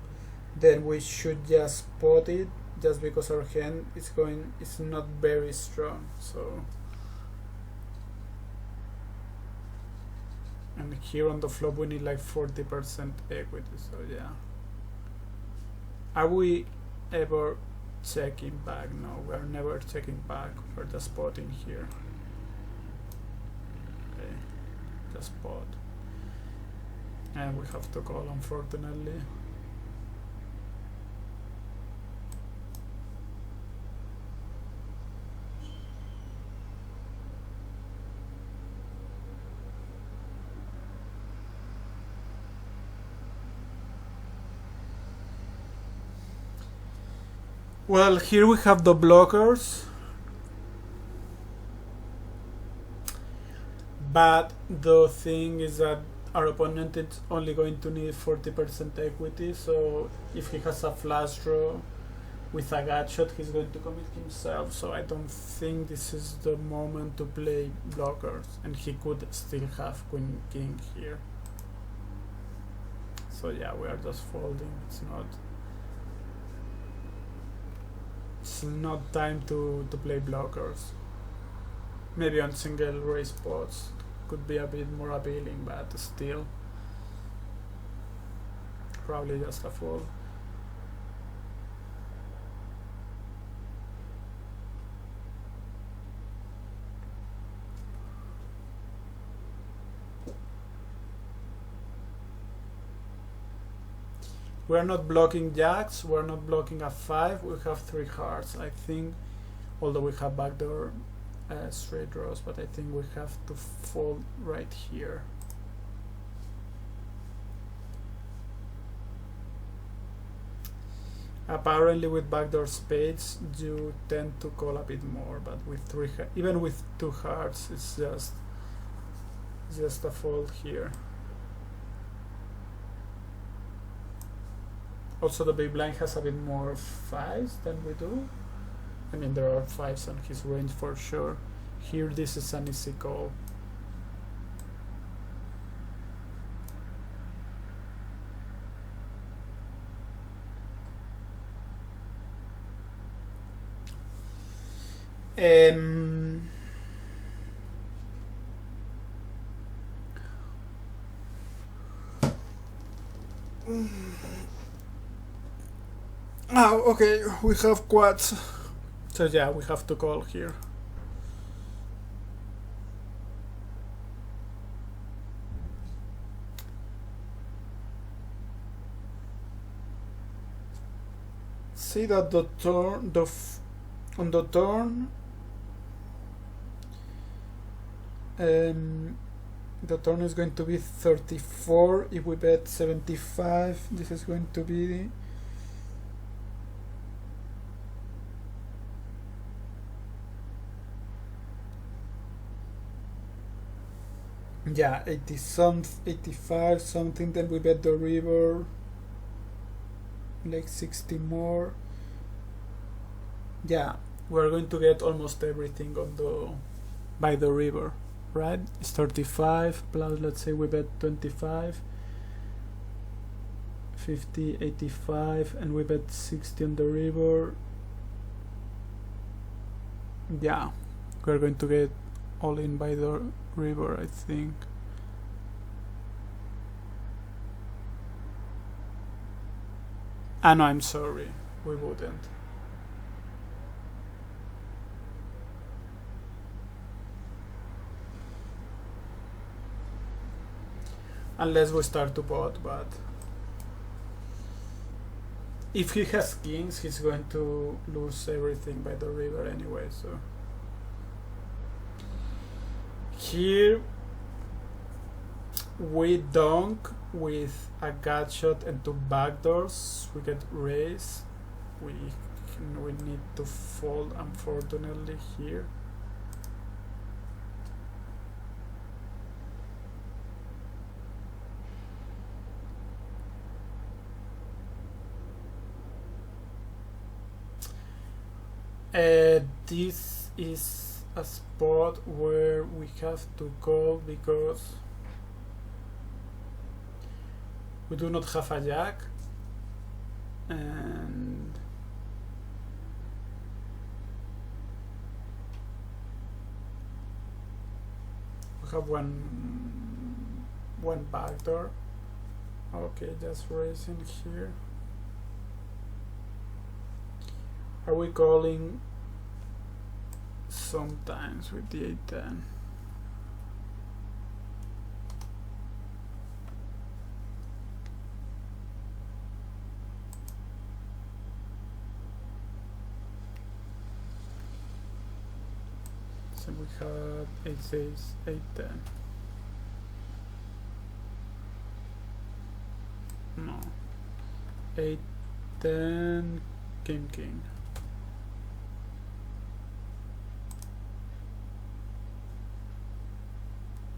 then we should just pot it, just because our hand is not very strong. So, and here on the flop we need like 40% equity. So yeah, are we ever checking back? No, we are never checking back. We're just potting here. Okay, just pot. And we have to call, unfortunately. Well, here we have the blockers, but the thing is that our opponent is only going to need 40% equity, so if he has a flush draw with a gut shot, he's going to commit himself. So I don't think this is the moment to play blockers, and he could still have Queen King here. So yeah, we are just folding. It's not time to play blockers. Maybe on single raise pots could be a bit more appealing, but still probably just a fold. We're not blocking jacks, we're not blocking a 5, we have 3 hearts, I think, although we have backdoor straight draws, but I think we have to fold right here. Apparently with backdoor spades you tend to call a bit more, but with even with 2 hearts it's just a fold here. Also the big blind has a bit more 5s than we do. I mean, there are 5s on his range for sure. Here this is an easy call. Oh, okay, we have quads. So yeah, we have to call here. See that the turn, on the turn, the turn is going to be 34. If we bet 75, this is going to be Yeah, 80 some, 85 something. Then we bet the river, like 60 more. Yeah, we're going to get almost everything on the by the river, right? It's 35 plus, let's say we bet 25, 50, 85, and we bet 60 on the river. Yeah, we're going to get all in by the river, I think. Ah, no, I'm sorry, we wouldn't. Unless we start to bot, but if he has kings, he's going to lose everything by the river anyway, so. Here we dunk with a gut shot and two backdoors. We get raise. We need to fold, unfortunately, here. This is a spot where we have to call because we do not have a jack, and we have one backdoor. Okay, just raising here. Are we calling? Sometimes with the 8-10. So we have 8-6, 8-10. No. 8-10, king.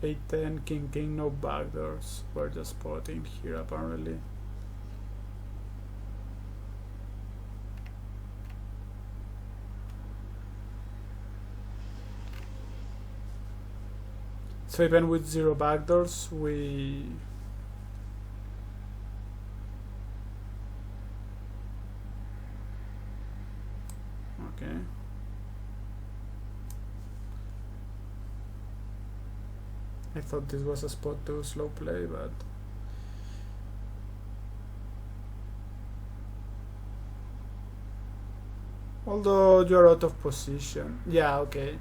8-10, king, no backdoors. We're just spotting here apparently. So even with 0 backdoors, we okay. I thought this was a spot to slow play, but although you're out of position. Yeah, okay.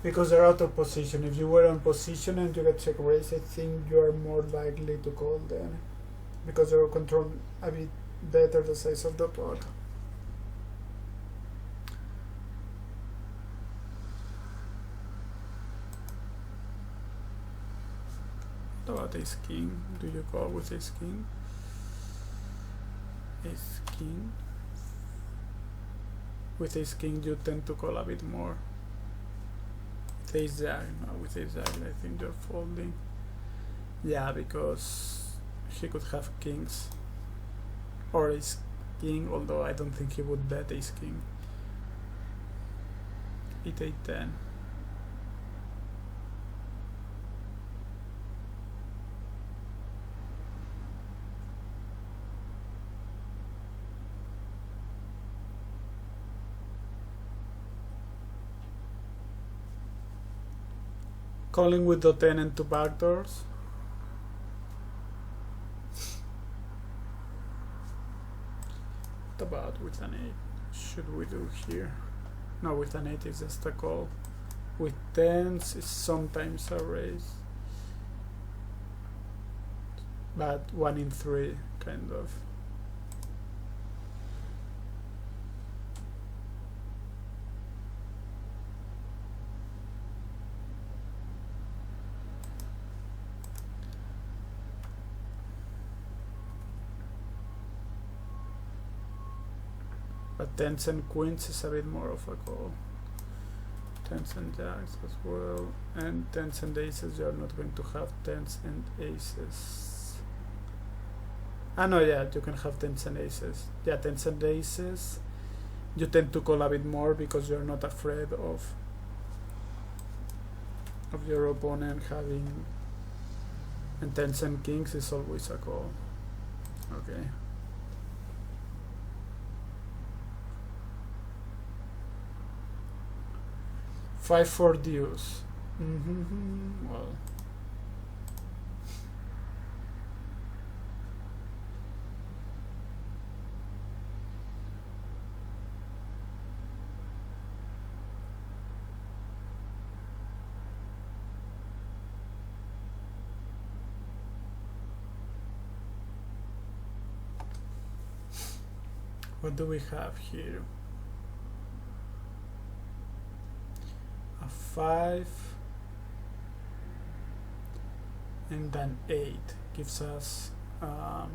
Because they're out of position. If you were on position and you get check raise, I think you are more likely to call them. Because you control a bit better the size of the pot. What about ace king? Do you call with ace king? Ace king. With ace king you tend to call a bit more. With ace jack, no, with ace jack I think you're folding. Yeah, because he could have kings or ace king, although I don't think he would bet ace king. 8-8-10. Calling with the 10 and 2 backdoors. What about with an 8? Should we do here? No, with an 8 is just a call. With 10s is sometimes a raise. But 1 in 3, kind of. But 10s and queens is a bit more of a call. tens and jacks as well, and tens and aces. You are not going to have tens and aces. Ah no, yeah, you can have tens and aces. Yeah, tens and aces. You tend to call a bit more because you're not afraid of your opponent having, and tens and kings is always a call. Okay. Five for deuce. Well. What do we have here? A 5 and an 8 gives us a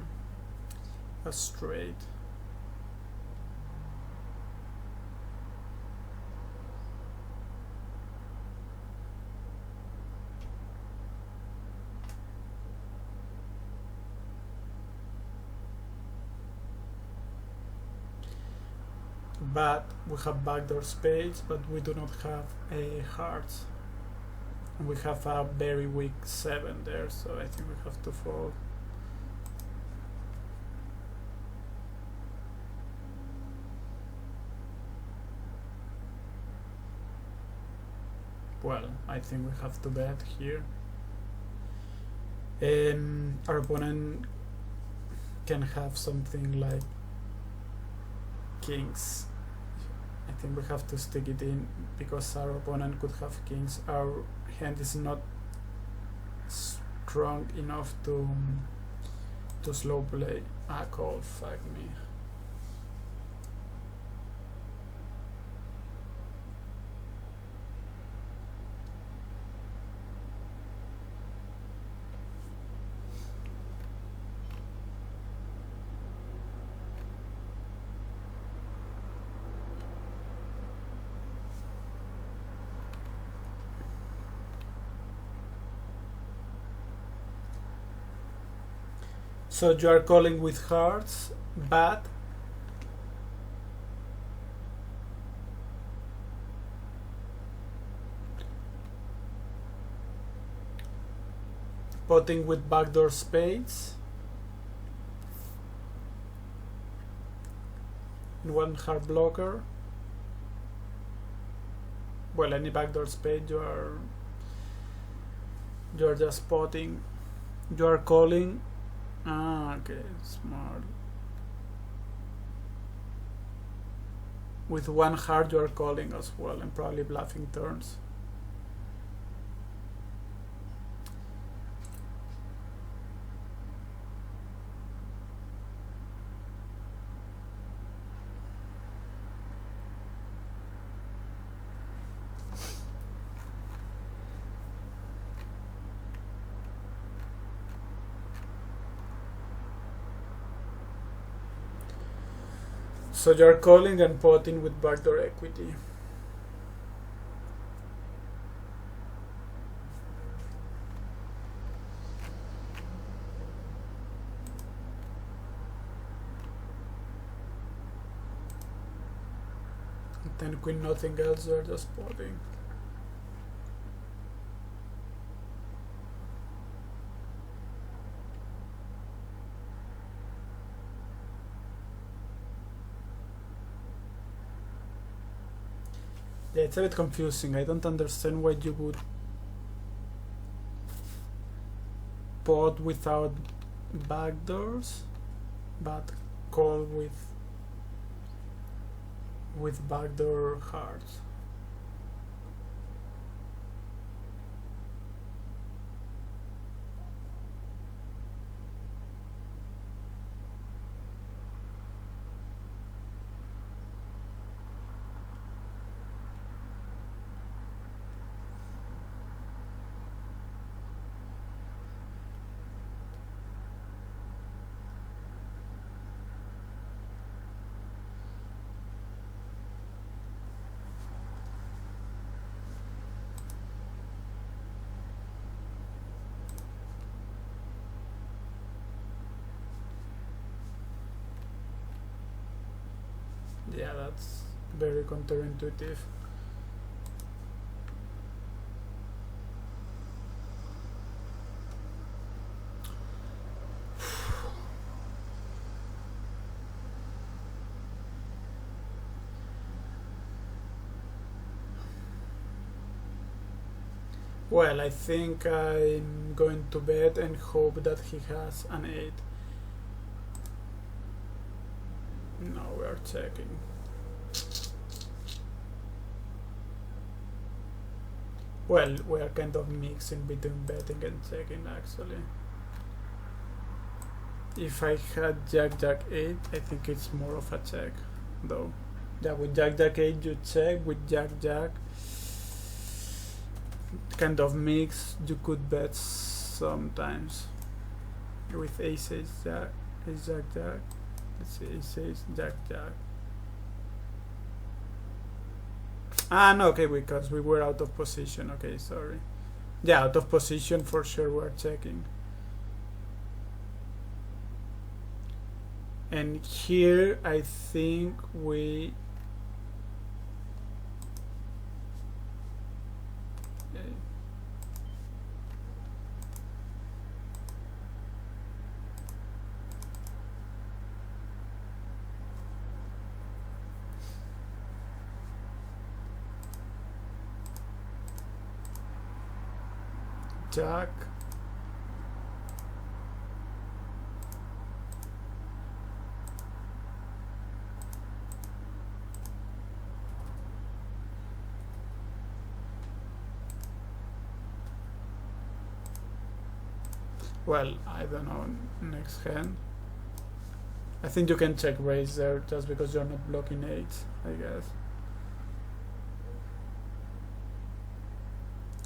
straight. But we have backdoor spades, but we do not have a hearts. And we have a very weak 7 there, so I think we have to fold. Well, I think we have to bet here. Our opponent can have something like kings. I think we have to stick it in because our opponent could have kings. Our hand is not strong enough to slow play. Ah, call, fuck me. So you are calling with hearts, but potting with backdoor spades and one hard blocker. Well, any backdoor spade you are just potting. You are calling. Ah, okay, smart. With one heart you are calling as well and probably bluffing turns. So you're calling and potting with backdoor equity. And then queen nothing else, you're just potting. Yeah, it's a bit confusing. I don't understand why you would pot without backdoors, but call with backdoor hearts. Yeah, that's very counterintuitive. Well, I think I'm going to bet and hope that he has an 8. No, we are checking. Well, we are kind of mixing between betting and checking actually. If I had Jack Jack 8, I think it's more of a check though. Yeah, with Jack Jack 8 you check, with Jack Jack kind of mix, you could bet sometimes. With Ace Ace Jack, Ace Jack Jack, let's see, Ace Ace Jack Jack. Ah, no, okay, because we were out of position. Okay, sorry. Yeah, out of position for sure. We're checking. And here, I think we. Jack. Well, I don't know. Next hand. I think you can check raise there just because you're not blocking 8, I guess.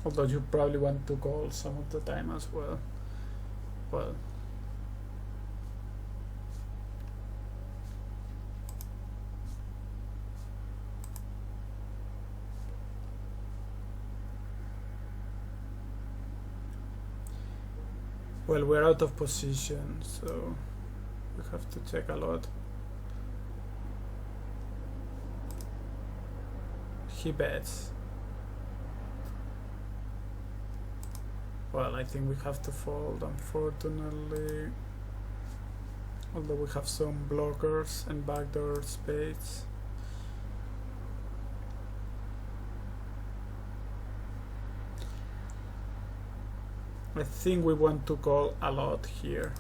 Although you probably want to call some of the time as well. Well. Well, we're out of position, so we have to check a lot. He bets. Well, I think we have to fold, unfortunately. Although we have some blockers and backdoor spades. I think we want to call a lot here.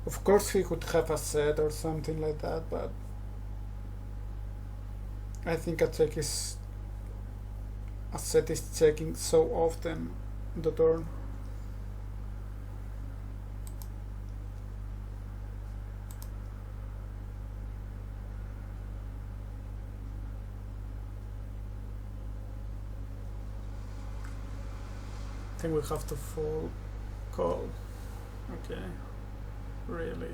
Of course he could have a set or something like that, but I think a set is checking so often the turn. I think we have to fold, call. Okay. Really.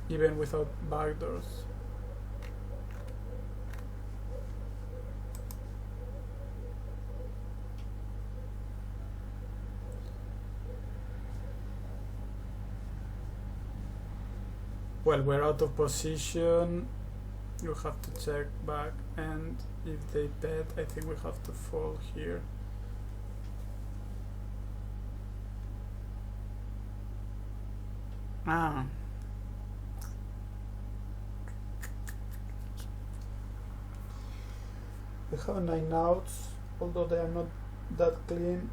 Even without backdoors. Well, we're out of position. You have to check back, and if they bet, I think we have to fold here. Ah. We have 9 outs, although they are not that clean.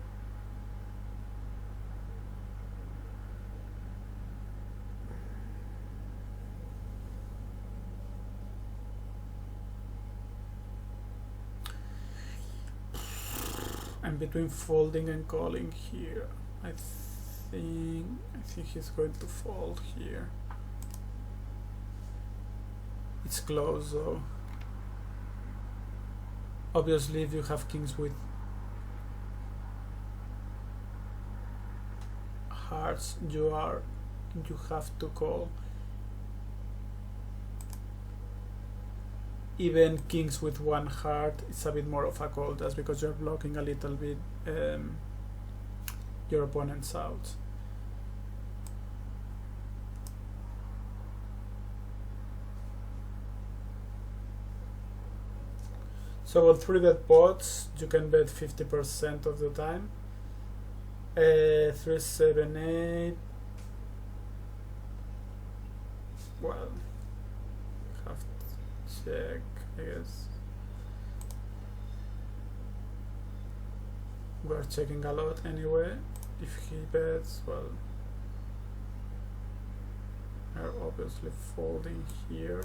I'm between folding and calling here. I think he's going to fold here. It's close though. Obviously, if you have kings with hearts, you have to call. Even kings with one heart, it's a bit more of a call. That's because you're blocking a little bit your opponent's out. So on 3-bet pots, you can bet 50% of the time. 3, 7, 8. Well, have to check, I guess. We're checking a lot anyway. If he bets, well, we're obviously folding here.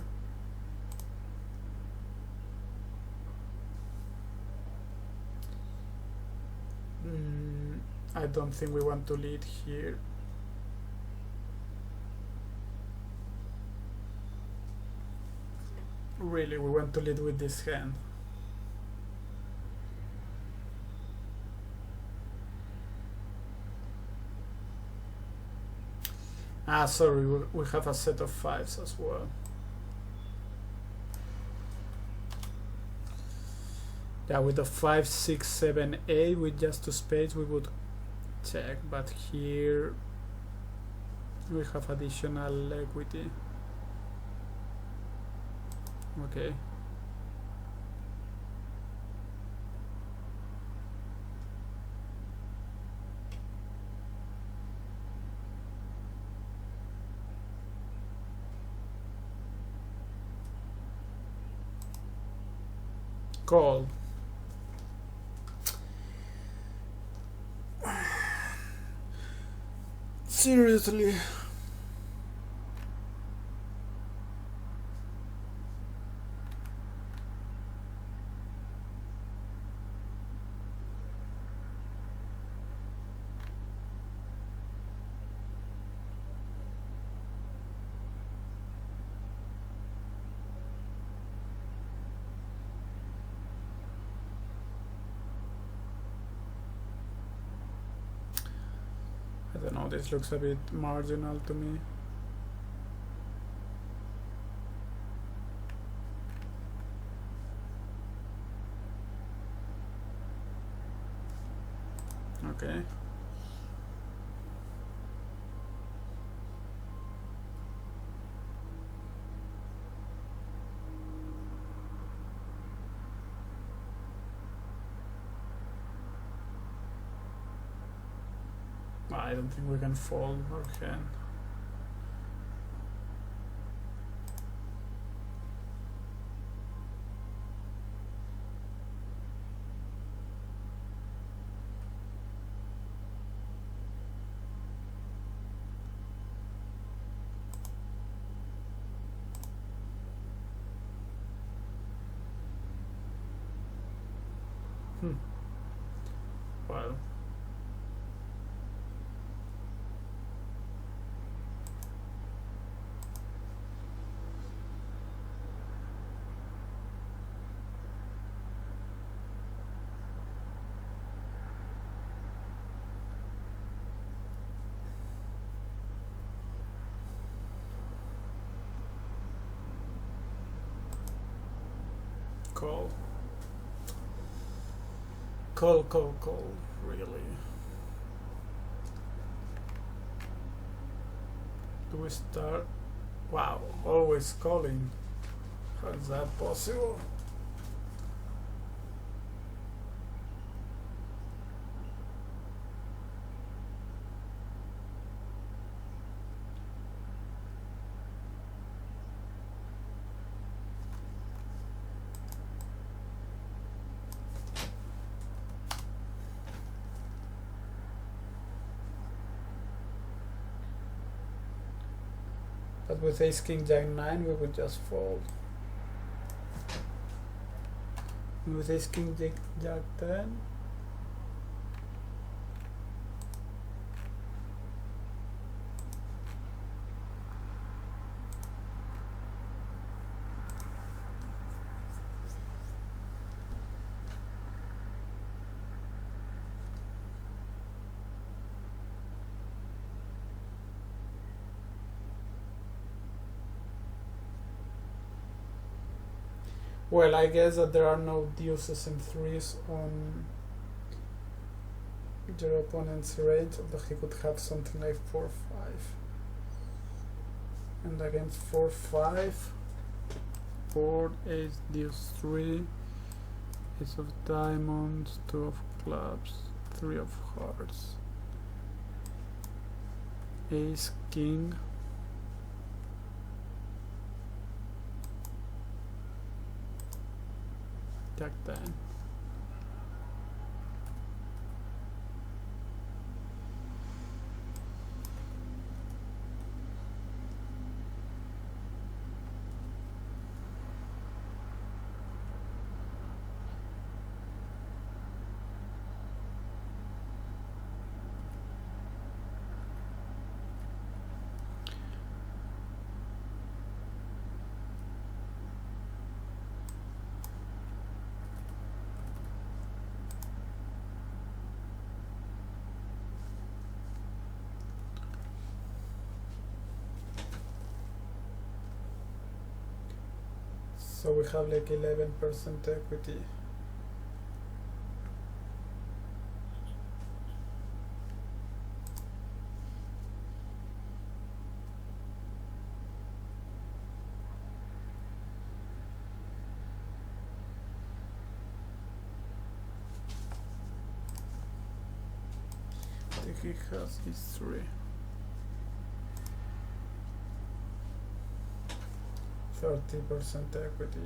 I don't think we want to lead here. Really, we want to lead with this hand. Sorry, we have a set of 5s as well. Yeah, with the 5, 6, 7, 8 with just 2 spades we would check, but here we have additional equity. Okay. Call. Seriously. I don't know, this looks a bit marginal to me. Okay. I don't think we can fold our hand. Well. Call. Call, really. Do we start? Wow, always calling. How is that possible? But with ace king jack 9 we would just fold. With ace king jack 10 Well, I guess that there are no deuces and threes on your opponent's range, although he could have something like 4-5. And against 4-5, board ace, deuce 3, ace of diamonds, 2 of clubs, 3 of hearts, ace, king, jack 10. So we have like 11% equity. I think he has his 3. 30% equity.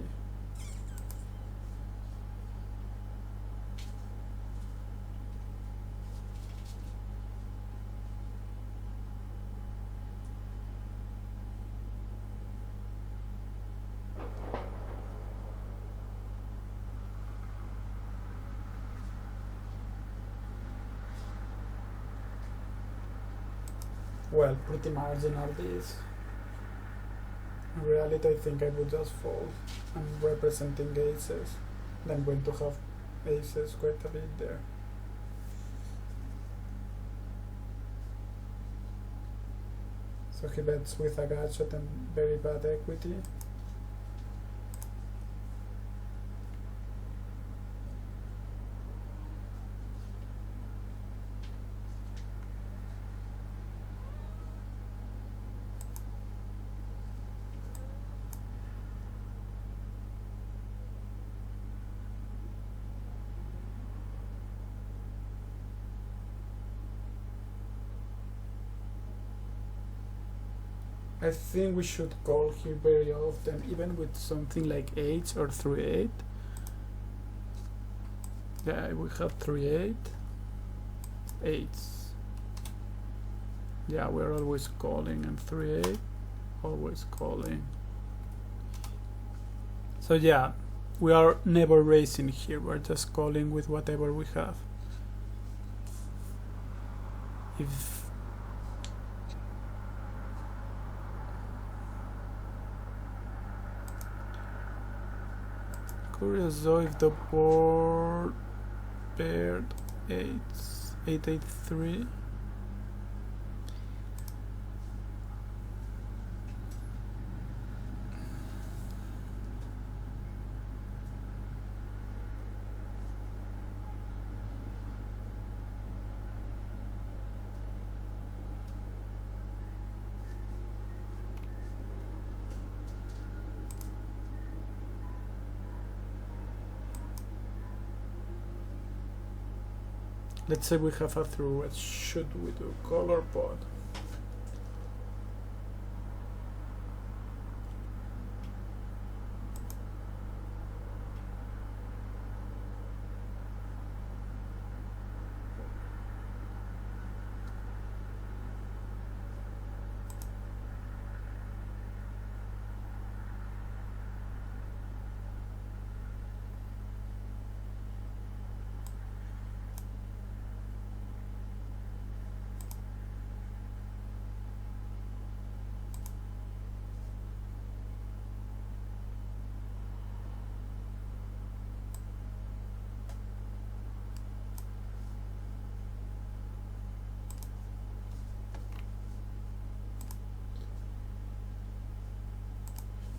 Well, pretty marginal this. In reality, I think I would just fold. I'm representing aces. I'm going to have aces quite a bit there. So he bets with a gadget and very bad equity. I think we should call here very often, even with something like 8 or 3-8. Yeah, we have 3-8, 8s. Yeah, we're always calling, and 3-8, always calling. So yeah, we are never raising here, we're just calling with whatever we have. If curious though if the board paired 8s, 8-8-3. Let's say we have a through. What should we do? Call or pot?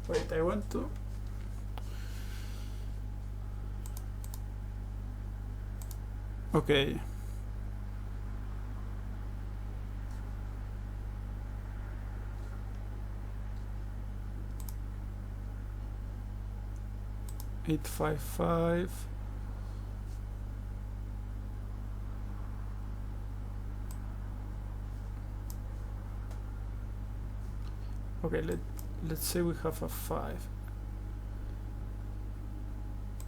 Wait, I want to Okay. Eight 5 5. Okay, let's say we have a 5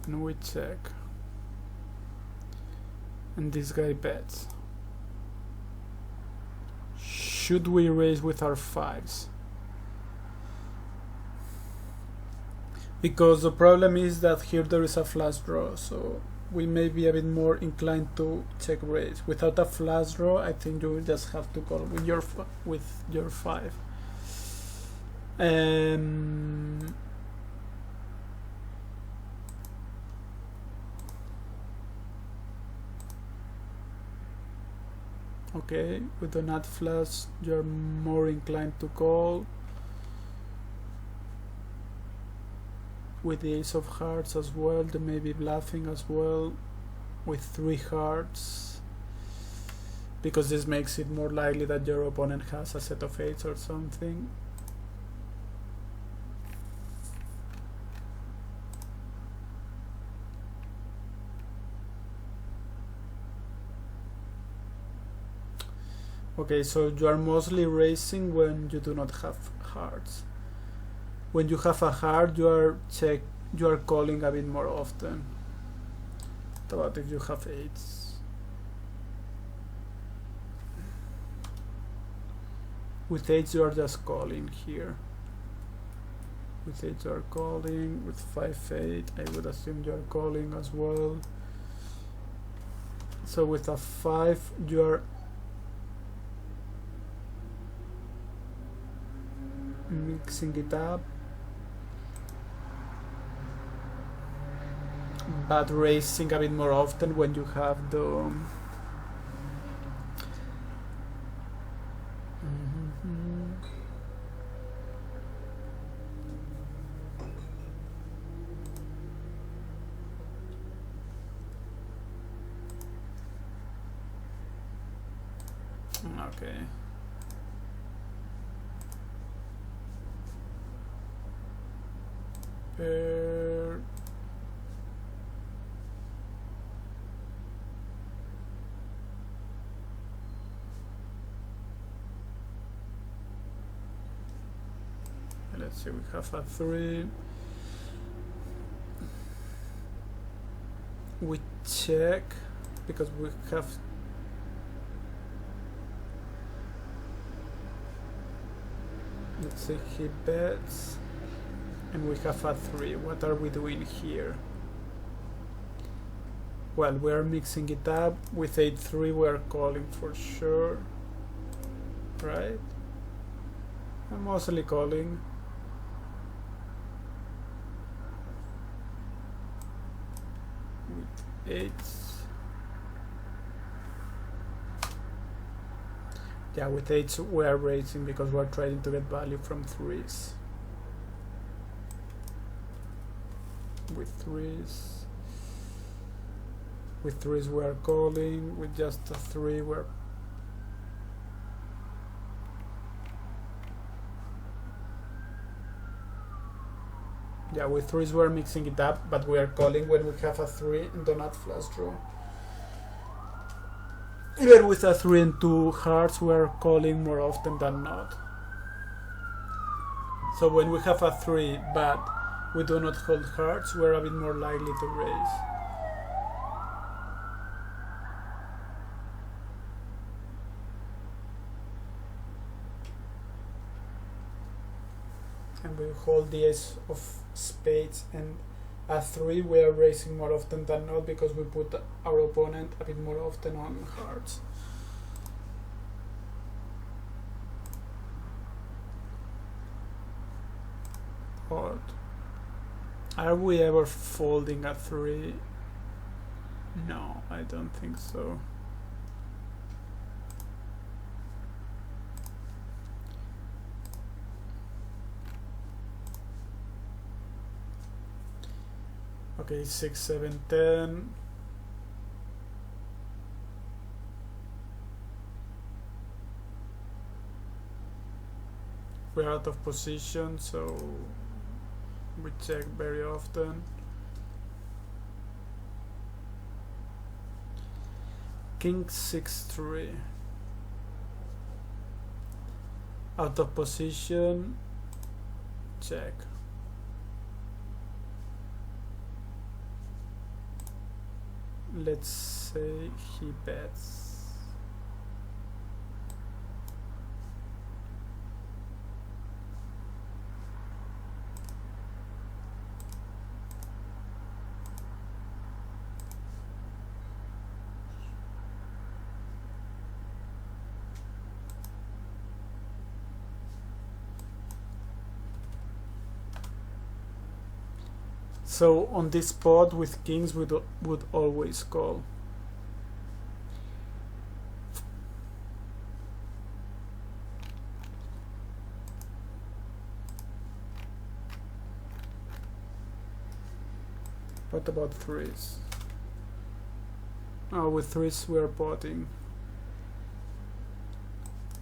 and we check and this guy bets. Should we raise with our 5s? Because the problem is that here there is a flush draw, so we may be a bit more inclined to check raise. Without a flush draw, I think you just have to call with your 5. Okay, with the nut flush, you're more inclined to call. With the ace of hearts as well, they may be bluffing as well. With 3 hearts, because this makes it more likely that your opponent has a set of 8s or something. Okay, so you are mostly raising when you do not have hearts. When you have a heart, you are calling a bit more often. But if you have 8s, with 8s you are just calling here. With 8s you are calling. With 5-8, I would assume you are calling as well. So with a 5, you are mixing it up, but raising a bit more often when you have the okay. Let's see, we have a 3. We check because we have let's say he bets and we have a 3. What are we doing here? Well, we are mixing it up. With 8-3 we are calling for sure, right? I'm mostly calling. With 8s, yeah, with 8s we are raising because we're trying to get value from 3s. With 3s we are calling. With just a 3 we're with 3s we're mixing it up, but we are calling when we have a 3 and do not flush draw. Even with a 3 and 2 hearts, we are calling more often than not. So when we have a 3 but we do not hold hearts, we're a bit more likely to raise. And we hold the ace of spades and a 3, we are raising more often than not because we put our opponent a bit more often on hearts. Odd. Are we ever folding a 3? No, I don't think so. Okay, 6, 7, 10. we're out of position, so we check very often. King 6-3. Out of position, check. Let's say he bets. So on this spot with kings we would always call. What about threes? Oh, with threes we're potting.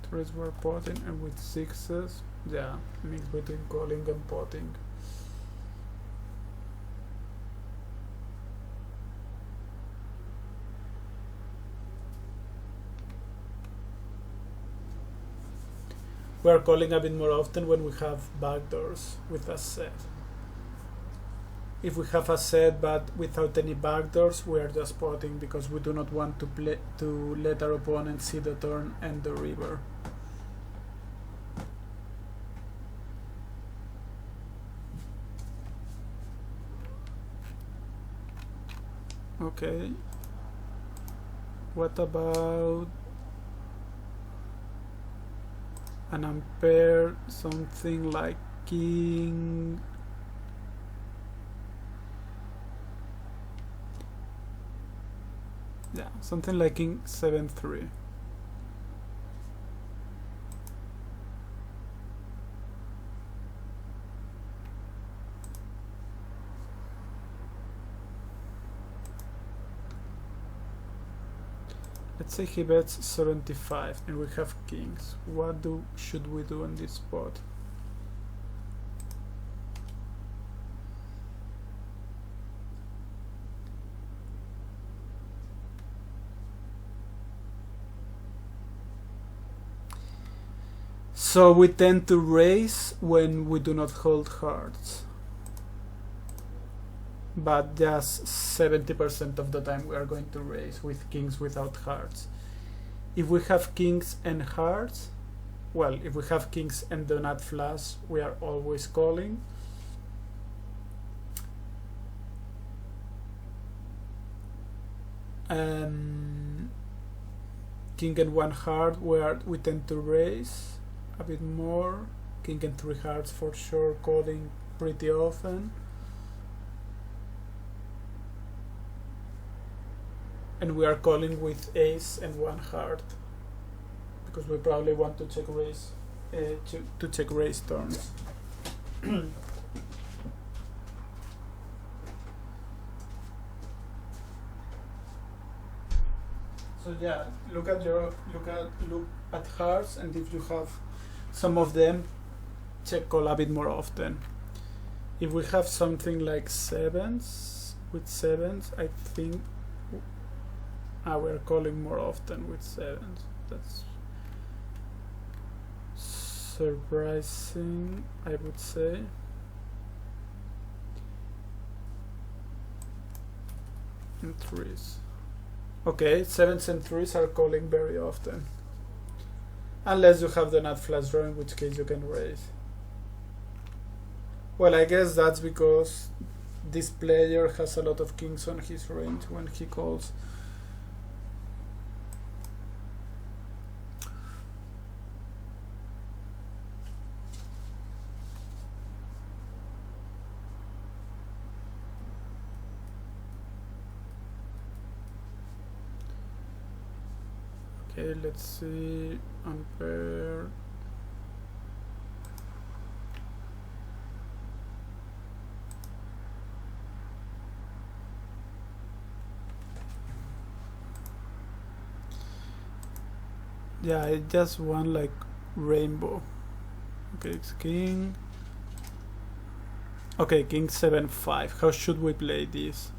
Threes we're potting, and with sixes, yeah, mix between calling and potting. We are calling a bit more often when we have backdoors with a set. If we have a set but without any backdoors, we are just potting because we do not want to let our opponent see the turn and the river. Okay. What about an unpaired, something like king? Yeah, something like king 7-3. Let's say he bets 75 and we have kings. What should we do on this spot? So we tend to raise when we do not hold hearts, but just 70% of the time we are going to raise with kings without hearts. If we have kings and hearts, well, if we have kings and do not flush, we are always calling. King and one heart, we tend to raise a bit more. King and three hearts for sure, calling pretty often. And we are calling with ace and one heart because we probably want to check raise to check raise turns. So yeah, look at hearts, and if you have some of them, check call a bit more often. If we have something like sevens, with sevens, I think we're calling more often with sevens. That's surprising, I would say. And threes. Okay, sevens and threes are calling very often. Unless you have the nut flush draw, in which case you can raise. Well, I guess that's because this player has a lot of kings on his range when he calls. Okay, let's see, unpaired. Yeah, I just want like rainbow. Okay, it's king. Okay, king 7-5. How should we play this?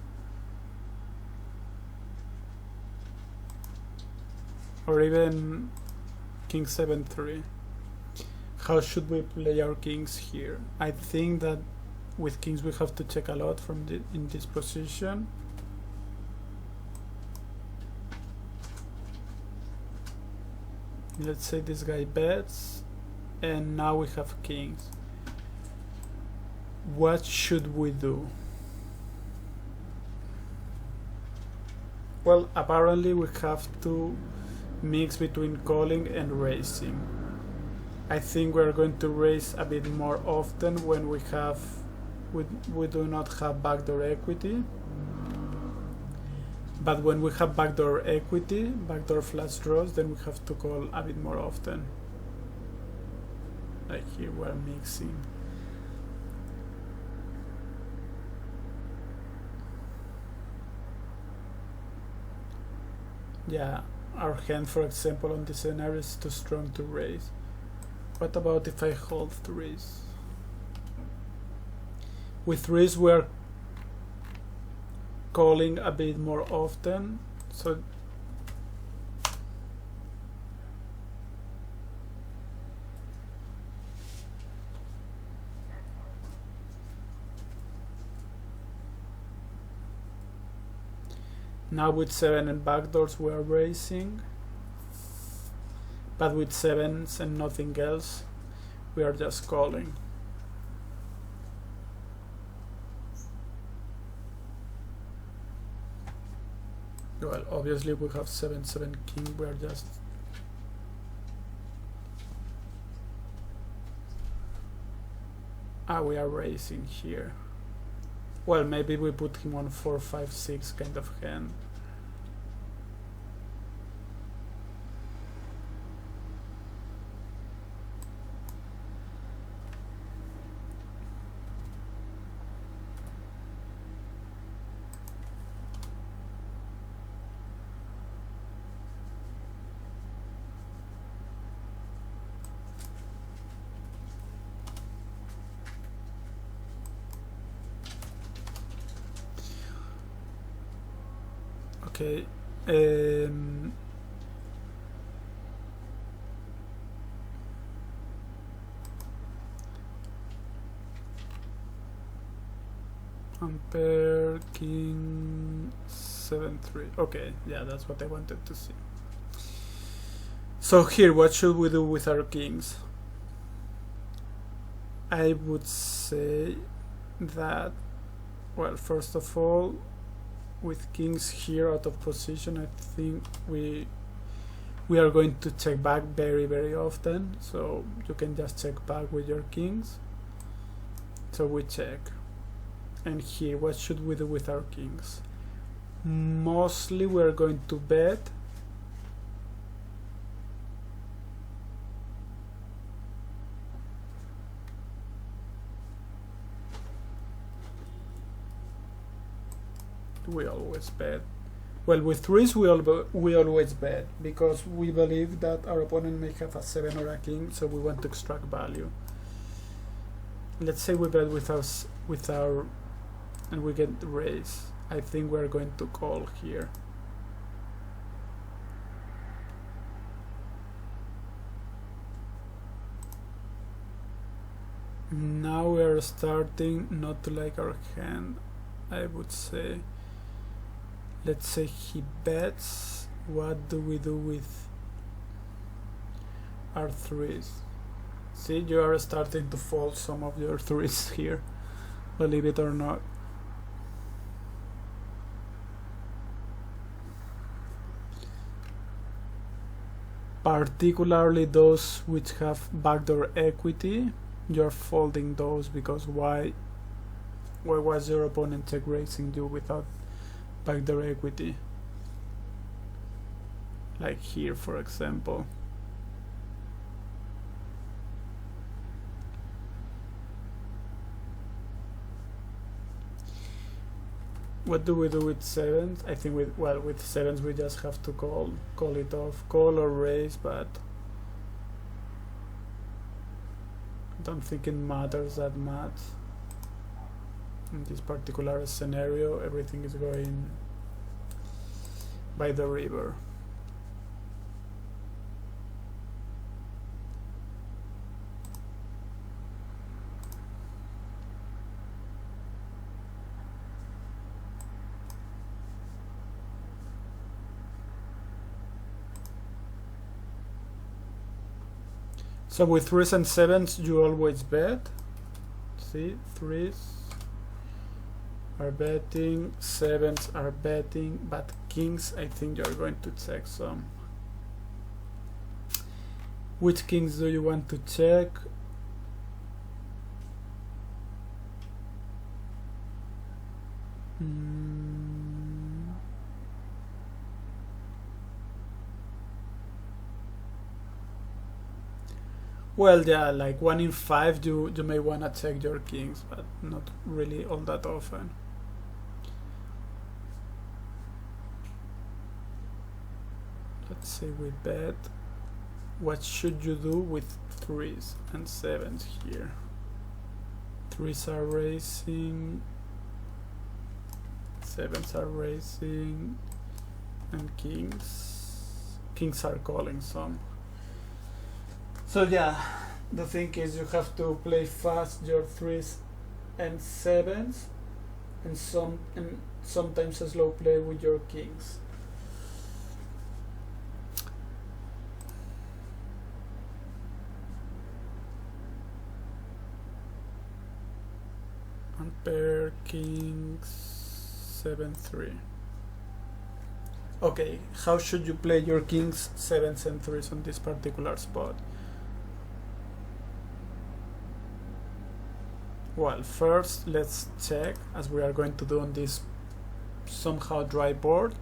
Or even king 7-3. How should we play our kings here? I think that with kings we have to check a lot from in this position. Let's say this guy bets, and now we have kings. What should we do? Well, apparently we have to mix between calling and raising. I think we're going to raise a bit more often when we do not have backdoor equity. But when we have backdoor equity, backdoor flush draws, then we have to call a bit more often. Like here we're mixing. Yeah, our hand, for example, on this scenario is too strong to raise. What about if I hold threes? With threes we're calling a bit more often, so now with 7 and backdoors we are raising, but with 7s and nothing else we are just calling. Well, obviously we have 7-7 king, we are just we are raising here. Well, maybe we put him on 4-5-6 kind of hand. Okay. Ampere king 7-3. Okay, yeah, that's what I wanted to see. So here, what should we do with our kings? I would say that, well, first of all, with kings here out of position, I think we are going to check back very often, so you can just check back with your kings. So we check, and here what should we do with our kings? Mostly we're going to bet, we always bet. Well, with threes we always bet, because we believe that our opponent may have a 7 or a king, so we want to extract value. Let's say we bet with our and we get raise. I think we're going to call here. Now we are starting not to like our hand, I would say. Let's say he bets. What do we do with our threes? See, you are starting to fold some of your threes here, believe it or not. Particularly those which have backdoor equity, you're folding those, because why was your opponent check raising you without backdoor equity? Like here, for example. What do we do with sevens? I think with sevens we just have to call it off, call or raise, but don't think it matters that much. In this particular scenario, everything is going by the river. So with 3s and 7s, you always bet. See, 3s are betting, 7s are betting, but kings, I think you're going to check some. Which kings do you want to check? Well, yeah, like 1 in 5 you may want to check your kings, but not really all that often. Let's say we bet. What should you do with 3s and 7s here? 3s are raising, 7s are raising, and kings are calling some. So yeah, the thing is you have to play fast your 3s and 7s, and sometimes a slow play with your kings. And pair kings 7-3. Okay, how should you play your kings 7s and 3s on this particular spot? Well, first let's check, as we are going to do on this somehow dry board.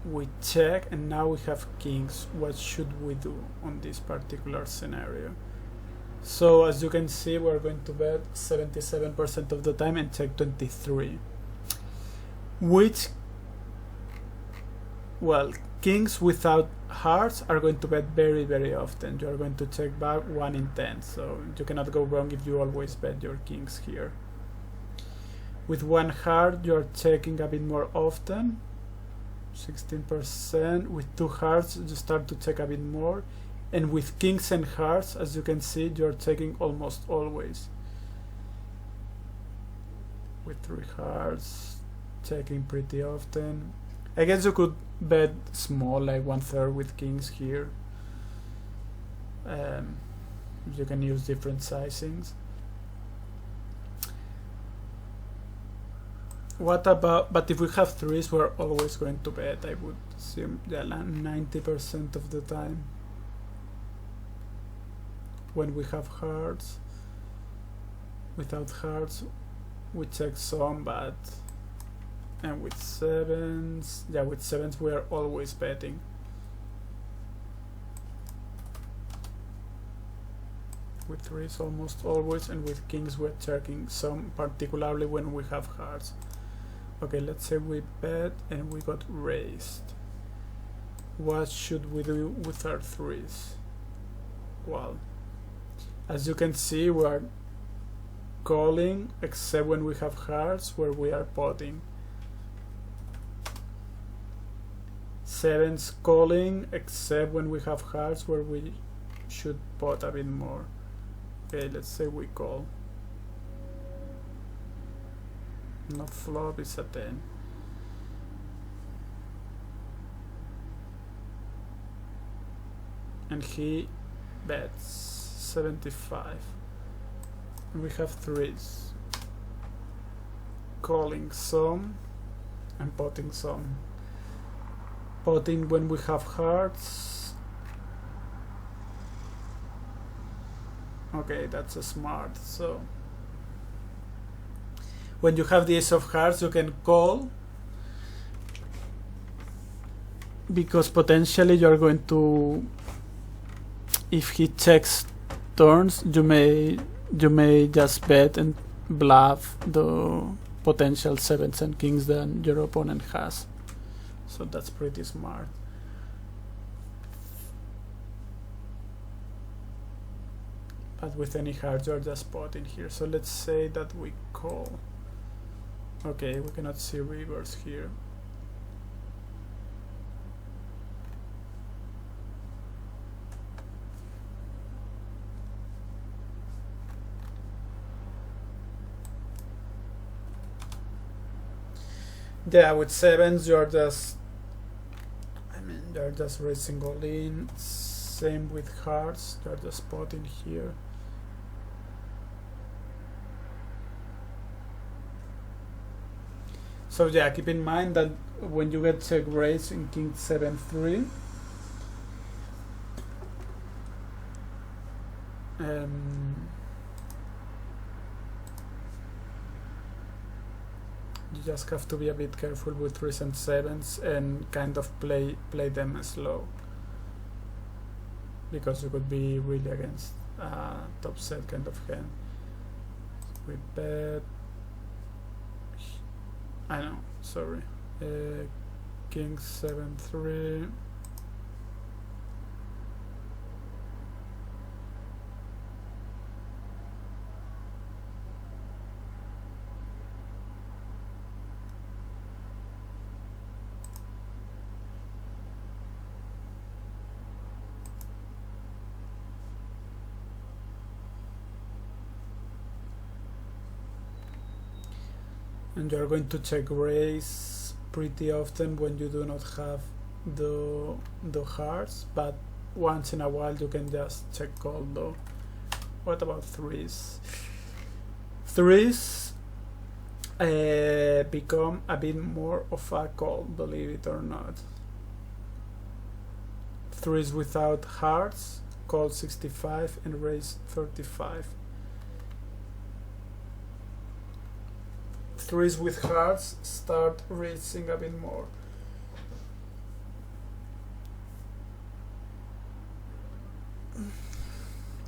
We check, and now we have kings. What should we do on this particular scenario? So as you can see, we're going to bet 77% of the time and check 23. Well, kings without hearts are going to bet very, very often. You are going to check back 1 in 10, so you cannot go wrong if you always bet your kings here. With 1 heart, you are checking a bit more often, 16%. With 2 hearts, you start to check a bit more. And with kings and hearts, as you can see, you are checking almost always. With 3 hearts, checking pretty often. I guess you could bet small, like 1/3 with kings here. You can use different sizings. What about, but if we have 3s, we're always going to bet, I would assume, yeah, 90% of the time. When we have hearts, without hearts, we check some, but and with 7s, yeah, with 7s we are always betting. With 3s almost always, and with kings we're checking some, particularly when we have hearts. Okay, let's say we bet and we got raised. What should we do with our 3s? Well, as you can see, we are calling except when we have hearts, where we are potting. 7s calling except when we have hearts, where we should pot a bit more. Okay, let's say we call. No flop is a 10. And he bets 75. And we have 3s. Calling some and potting some. Potting when we have hearts. Okay, that's a smart. So when you have the ace of hearts, you can call, because potentially you're going to, if he checks turns, you may just bet and bluff the potential 7s and kings that your opponent has. So that's pretty smart. but with any hearts you're just spotting here. So let's say that we call. Okay, we cannot see rivers here. Yeah, with sevens you're just, you're just raising all in. Same with hearts, you're just spotting here. So yeah, keep in mind that when you get check raise in King 7-3, you just have to be a bit careful with 3s and 7s and kind of play them slow, because you could be really against top set kind of hand. We bet, I know, sorry, King 7-3. And you're going to check raise pretty often when you do not have the hearts, but once in a while you can just check call though. What about 3s? 3s become a bit more of a call, believe it or not. 3s without hearts call 65 and raise 35. 3s with hearts start raising a bit more.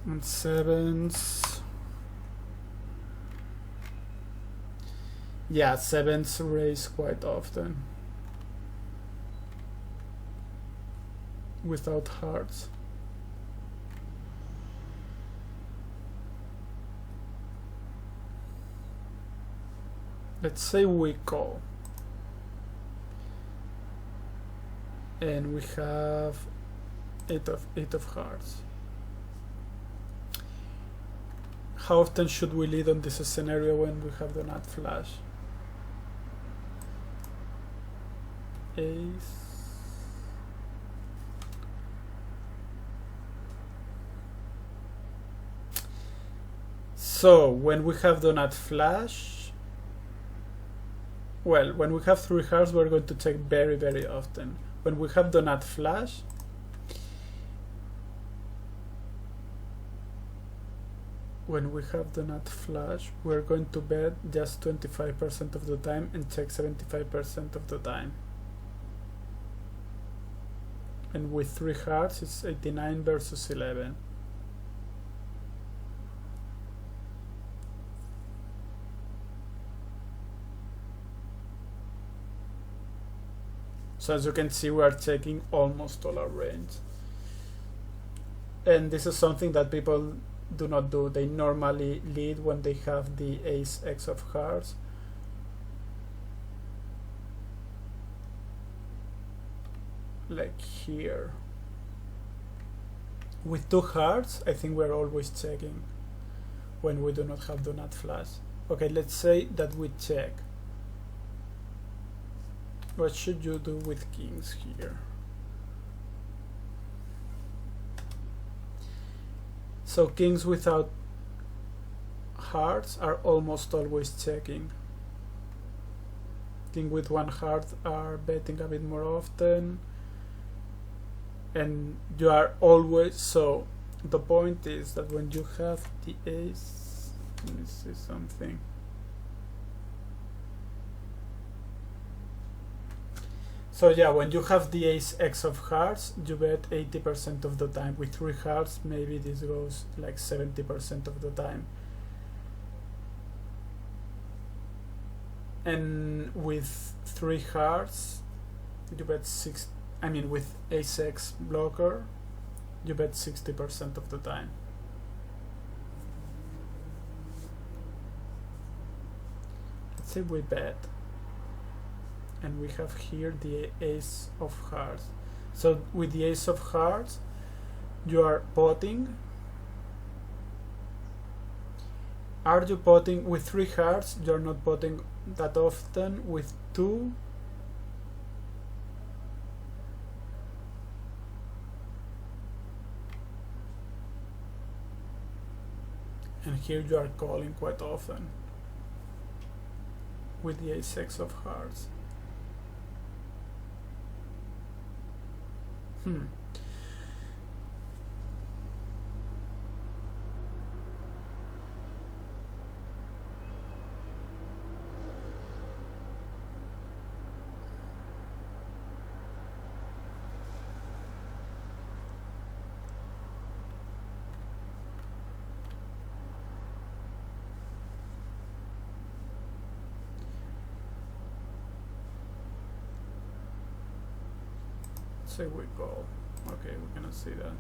And 7s, yeah, 7s raise quite often without hearts. Let's say we call and we have 8 of hearts. How often should we lead on this scenario when we have the nut flash? Ace. So when we have the nut flash, well, when we have 3 hearts, we're going to check very, very often. When we have the nut flash, we're going to bet just 25% of the time and check 75% of the time. And with 3 hearts, it's 89 versus 11. So as you can see, we are checking almost all our range. And this is something that people do not do. They normally lead when they have the ace x of hearts. Like here. With 2 hearts, I think we're always checking when we do not have the nut flash. Okay, let's say that we check. What should you do with kings here? So kings without hearts are almost always checking. King with 1 heart are betting a bit more often. And you are always, so the point is that when you have the ace, let me see something. So yeah, when you have the ace x of hearts, you bet 80% of the time. With 3 hearts, maybe this goes like 70% of the time. And with 3 hearts, you bet with ace x blocker, you bet 60% of the time. let's say we bet, and we have here the ace of hearts. So with the ace of hearts, you are potting. Are you potting with 3 hearts? You're not potting that often. With 2, and here you are calling quite often with the ace of hearts. Say we call. Okay, we cannot see that.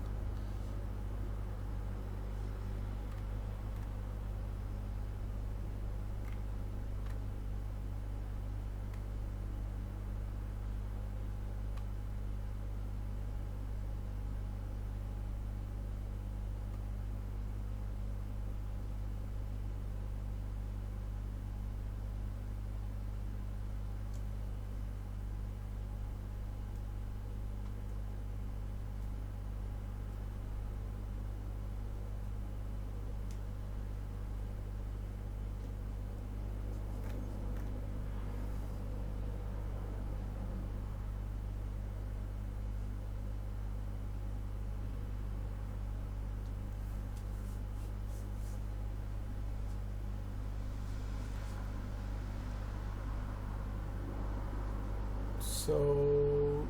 So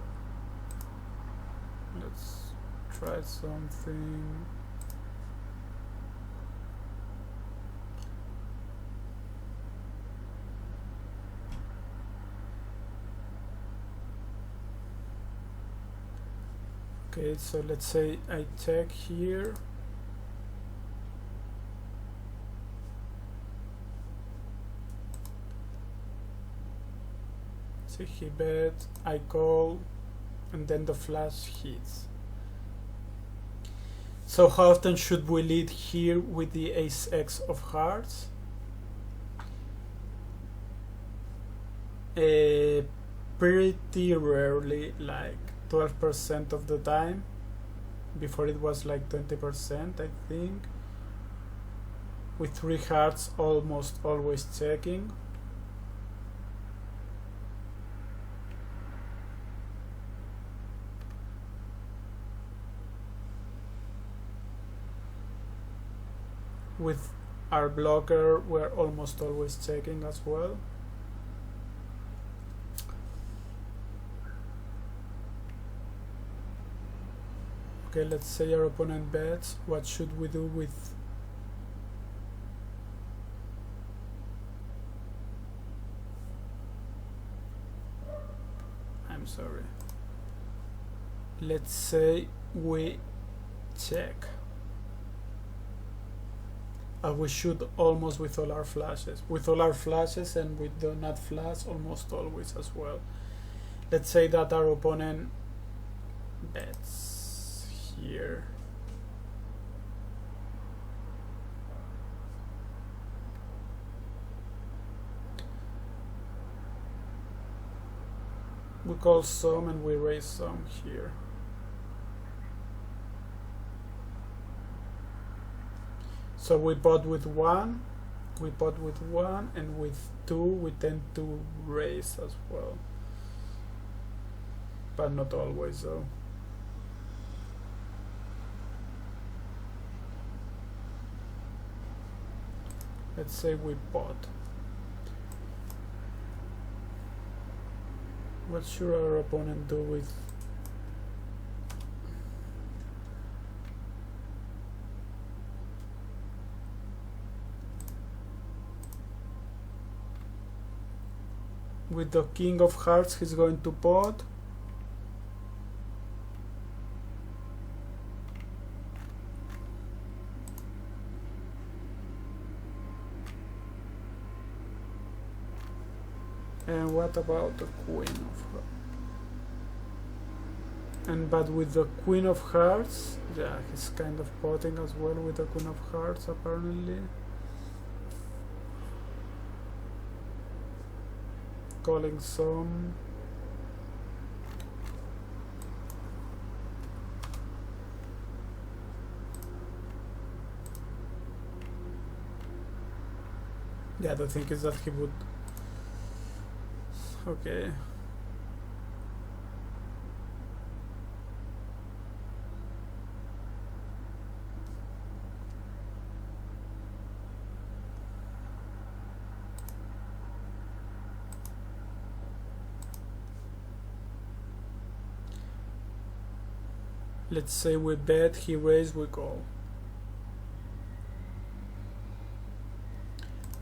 let's try something. Okay, so let's say I check here. See, he bet, I call, and then the flash hits. So how often should we lead here with the ace-x of hearts? Pretty rarely, like 12% of the time. Before it was like 20%, I think. With 3 hearts, almost always checking. With our blocker, we're almost always checking as well. Okay, let's say our opponent bets. What should we do with... I'm sorry. Let's say we check. We shoot almost with all our flashes. With all our flashes, and we do not flash almost always as well. Let's say that our opponent bets here. We call some and we raise some here. So we pot with 1, and with 2 we tend to raise as well. But not always though. Let's say we pot. What should our opponent do with... With the king of hearts, he's going to pot. And what about the queen of hearts? But with the queen of hearts, yeah, he's kind of potting as well with the queen of hearts apparently. Calling some. Yeah, the thing is that he would. Okay. Let's say we bet, he raise, we call.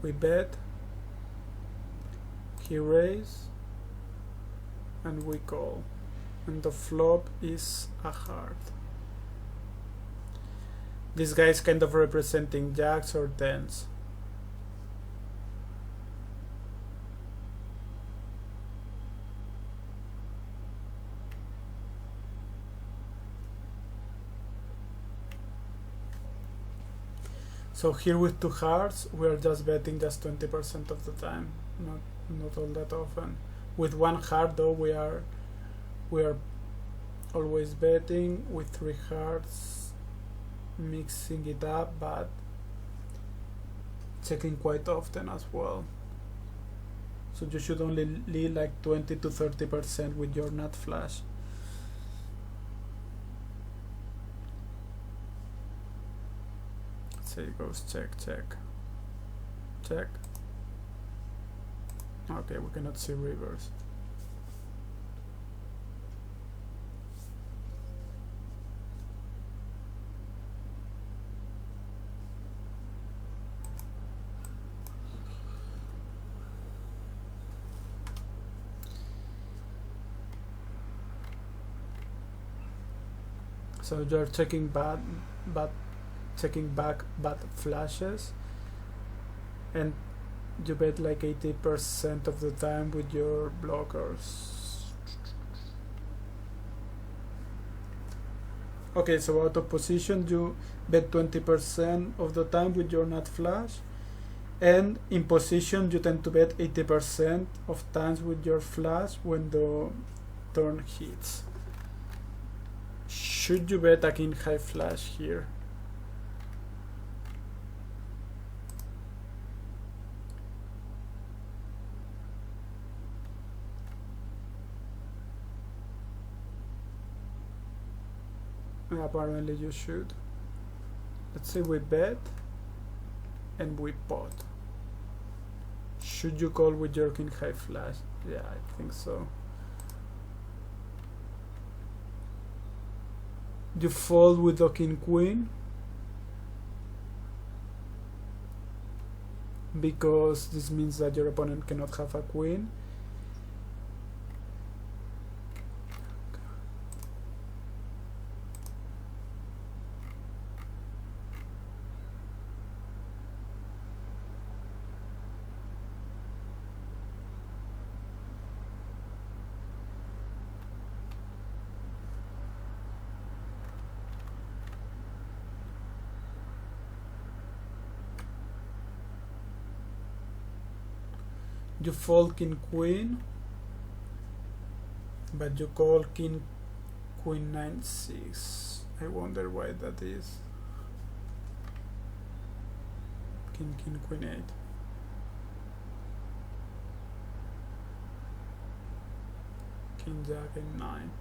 We bet, he raise, and we call. And the flop is a heart. This guy is kind of representing jacks or tens. So here with two hearts, we are just betting just 20% of the time, not all that often. With one heart though, we are always betting. With three hearts, mixing it up, but checking quite often as well. So you should only lead like 20 to 30% with your nut flush. So it goes check, check, check. Okay, we cannot see reverse. So you're checking back bad flashes, and you bet like 80% of the time with your blockers. Okay, so out of position you bet 20% of the time with your nut flash, and in position you tend to bet 80% of times with your flash when the turn hits. Should you bet a king high flash here? Apparently you should. Let's say we bet and we pot. Should you call with your king high flash? Yeah, I think so. You fold with the king queen because this means that your opponent cannot have a queen. You fold king queen, but you call king queen 9-6. I wonder why that is. King queen 8. King jack and 9.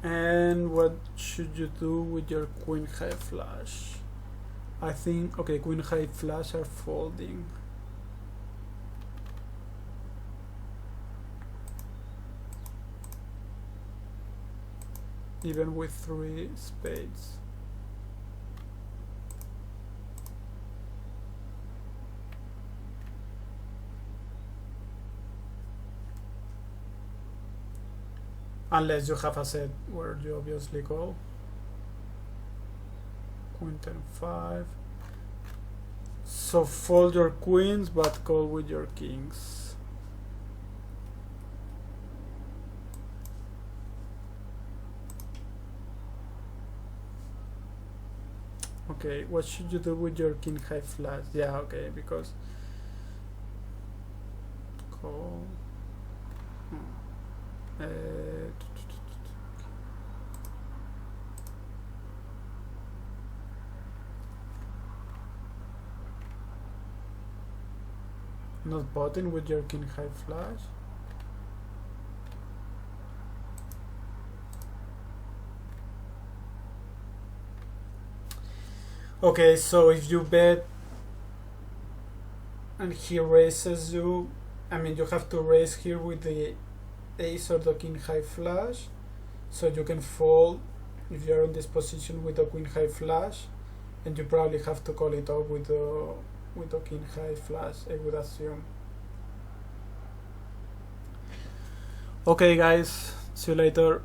And what should you do with your queen high flush? I think, okay, queen high flush are folding. Even with 3 spades. unless you have a set where you obviously call. Queen 10-5. So fold your queens but call with your kings. Okay, what should you do with your king high flush? Yeah, okay, because call. Not button with your king high flush. Okay, so if you bet and he raises you, I mean you have to raise here with the ace or the king high flush, so you can fold if you're in this position with the queen high flush, and you probably have to call it off with the king high flush, I would assume. Okay guys, see you later.